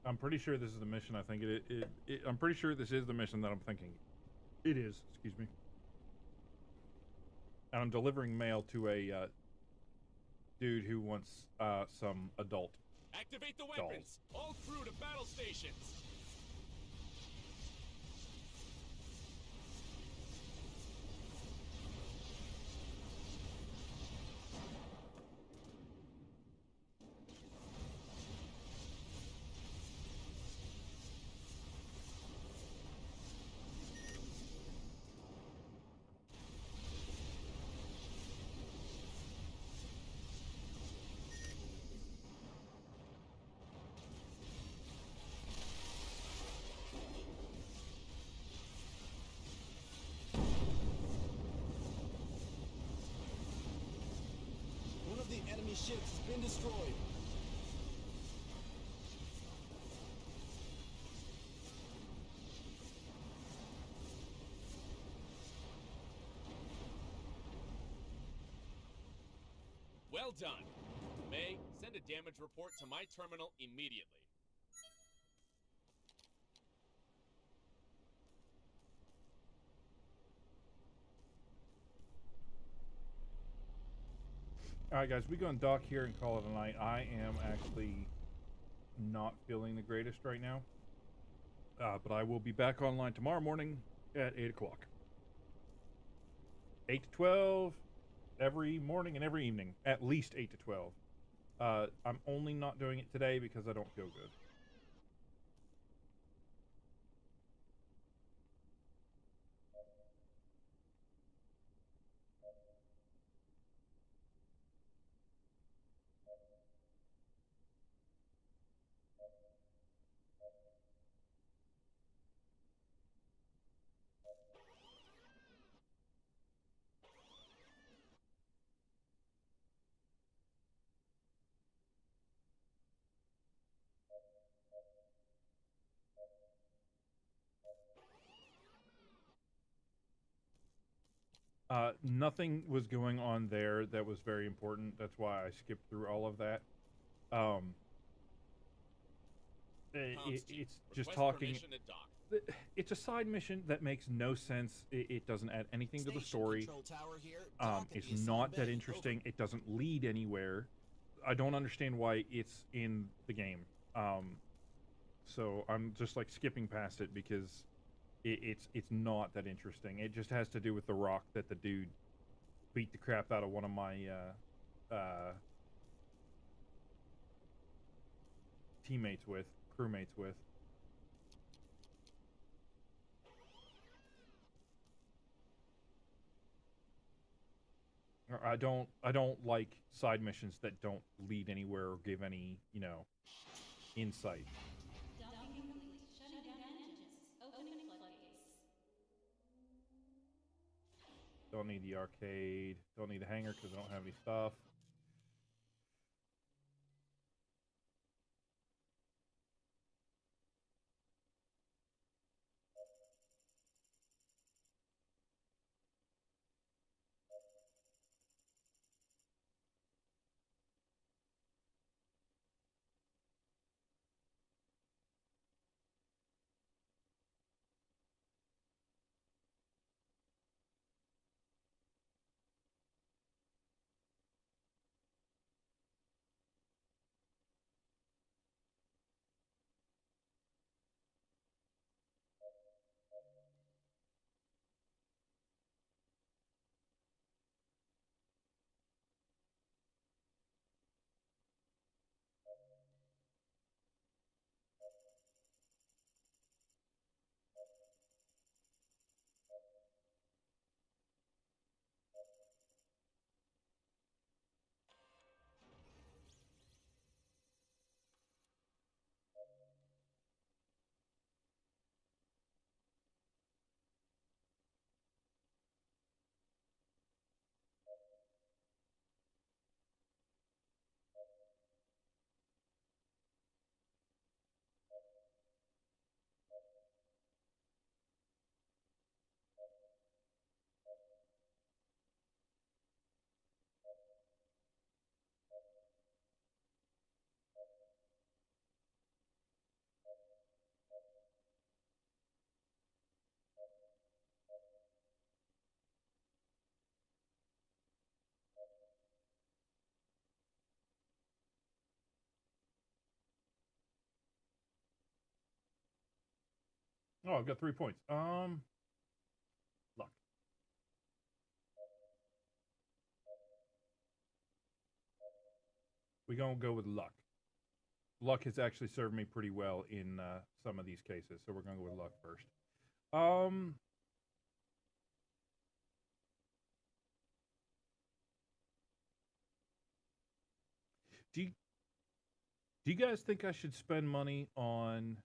I'm pretty sure this is the mission. I think I'm pretty sure this is the mission that I'm thinking. It is. Excuse me. And I'm delivering mail to a dude who wants some adult. Activate the dolls. weapons! All crew to battle stations! One of the enemy ships has been destroyed. Well done. May, send a damage report to my terminal immediately. Alright guys, we go and dock here and call it a night. I am actually not feeling the greatest right now. But I will be back online tomorrow morning at 8 o'clock. 8 to 12 every morning and every evening. At least 8 to 12. I'm only not doing it today because I don't feel good. Nothing was going on there that was very important. That's why I skipped through all of that. It's just talking. It's a side mission that makes no sense. It doesn't add anything to the story. It's not that interesting. It doesn't lead anywhere. I don't understand why it's in the game. So I'm just like skipping past it because it's not that interesting. It just has to do with the rock that the dude beat the crap out of one of my teammates with, crewmates with. I don't like side missions that don't lead anywhere or give any, you know, insight. Don't need the arcade. Don't need the hangar because I don't have any stuff. Oh, I've got 3 points. Luck. We're gonna go with luck. Luck has actually served me pretty well in some of these cases, so we're gonna go with luck first. Do you guys think I should spend money on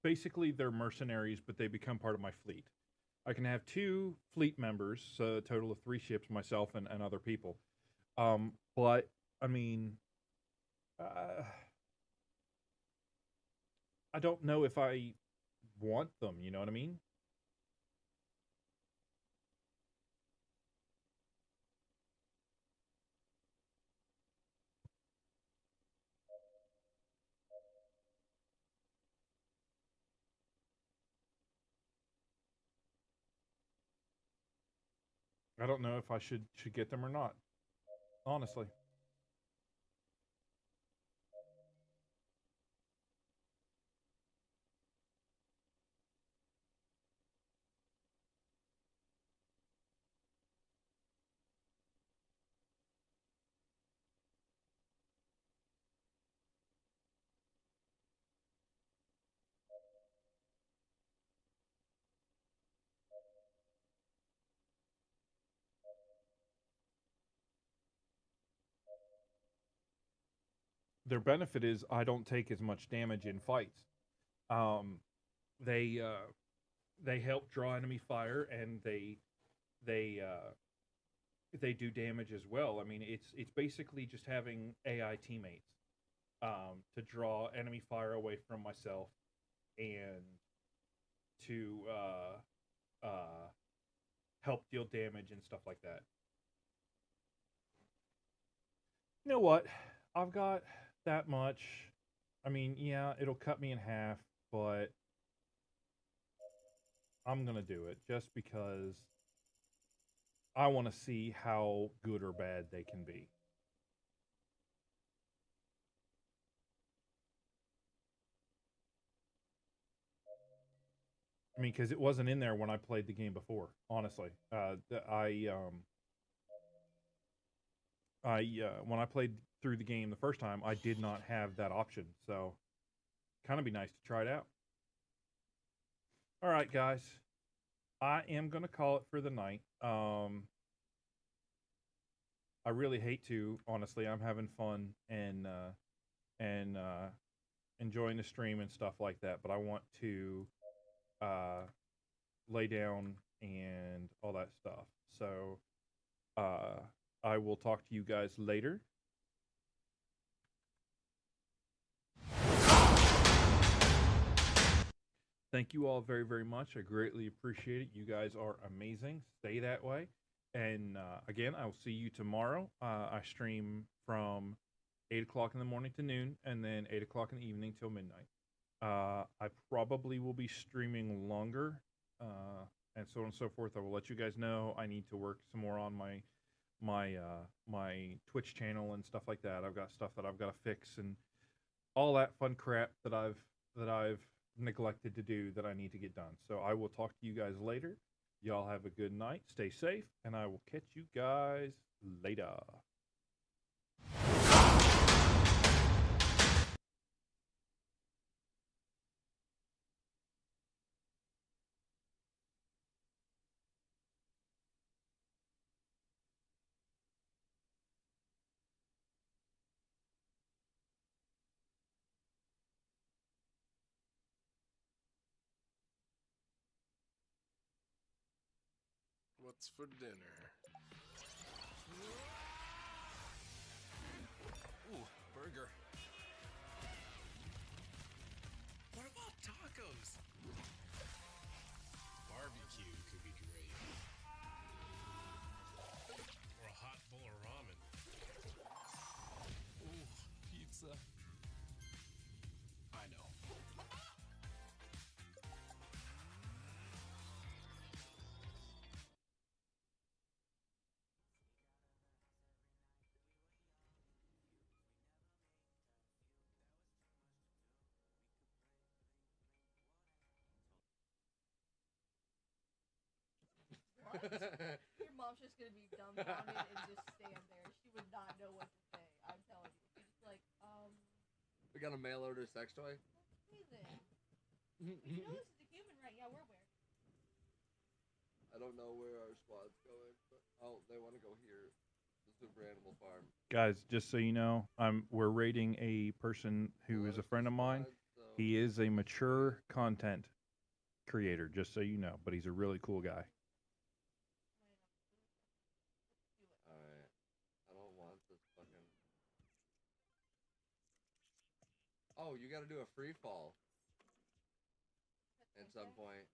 basically they're mercenaries, but they become part of my fleet? I can have 2 fleet members, so a total of 3 ships, myself and other people. But I mean, I don't know if I want them. You know what I mean? I don't know if I should get them or not. Honestly. Their benefit is I don't take as much damage in fights. Um, they help draw enemy fire, and they do damage as well. I mean, it's basically just having AI teammates to draw enemy fire away from myself and to help deal damage and stuff like that. You know what? I've got that much. I mean, yeah, it'll cut me in half, but I'm gonna do it just because I want to see how good or bad they can be. I mean, because it wasn't in there when I played the game before. Honestly, when I played through the game the first time, I did not have that option. So, kind of be nice to try it out. All right, guys, I am gonna call it for the night. I really hate to, honestly. I'm having fun and enjoying the stream and stuff like that, but I want to lay down and all that stuff. So I will talk to you guys later. Thank you all very, very much. I greatly appreciate it. You guys are amazing. Stay that way. And again, I will see you tomorrow. I stream from 8 o'clock in the morning to noon, and then 8 o'clock in the evening till midnight. I probably will be streaming longer, and so on and so forth. I will let you guys know. I need to work some more on my Twitch channel and stuff like that. I've got stuff that I've got to fix and all that fun crap that I've neglected to do that I need to get done. So I will talk to you guys later. Y'all have a good night. Stay safe, and I will catch you guys later. What's for dinner? Ooh, burger. What about tacos? Barbecue could be great. Or a hot bowl of ramen. Ooh, pizza. I know. Your mom's just gonna be dumbfounded and just stand there. She would not know what to say. I'm telling you. She's just like, We gotta mail order a sex toy? Amazing. You know this is a human, right? Yeah, we're aware. I don't know where our squad's going, but they want to go here. The Super Animal Farm. Guys, just so you know, we're rating a person who is a friend of mine. He is a mature content creator, just so you know, but he's a really cool guy. Alright. I don't want this fucking... Oh, you gotta do a free fall. At some point.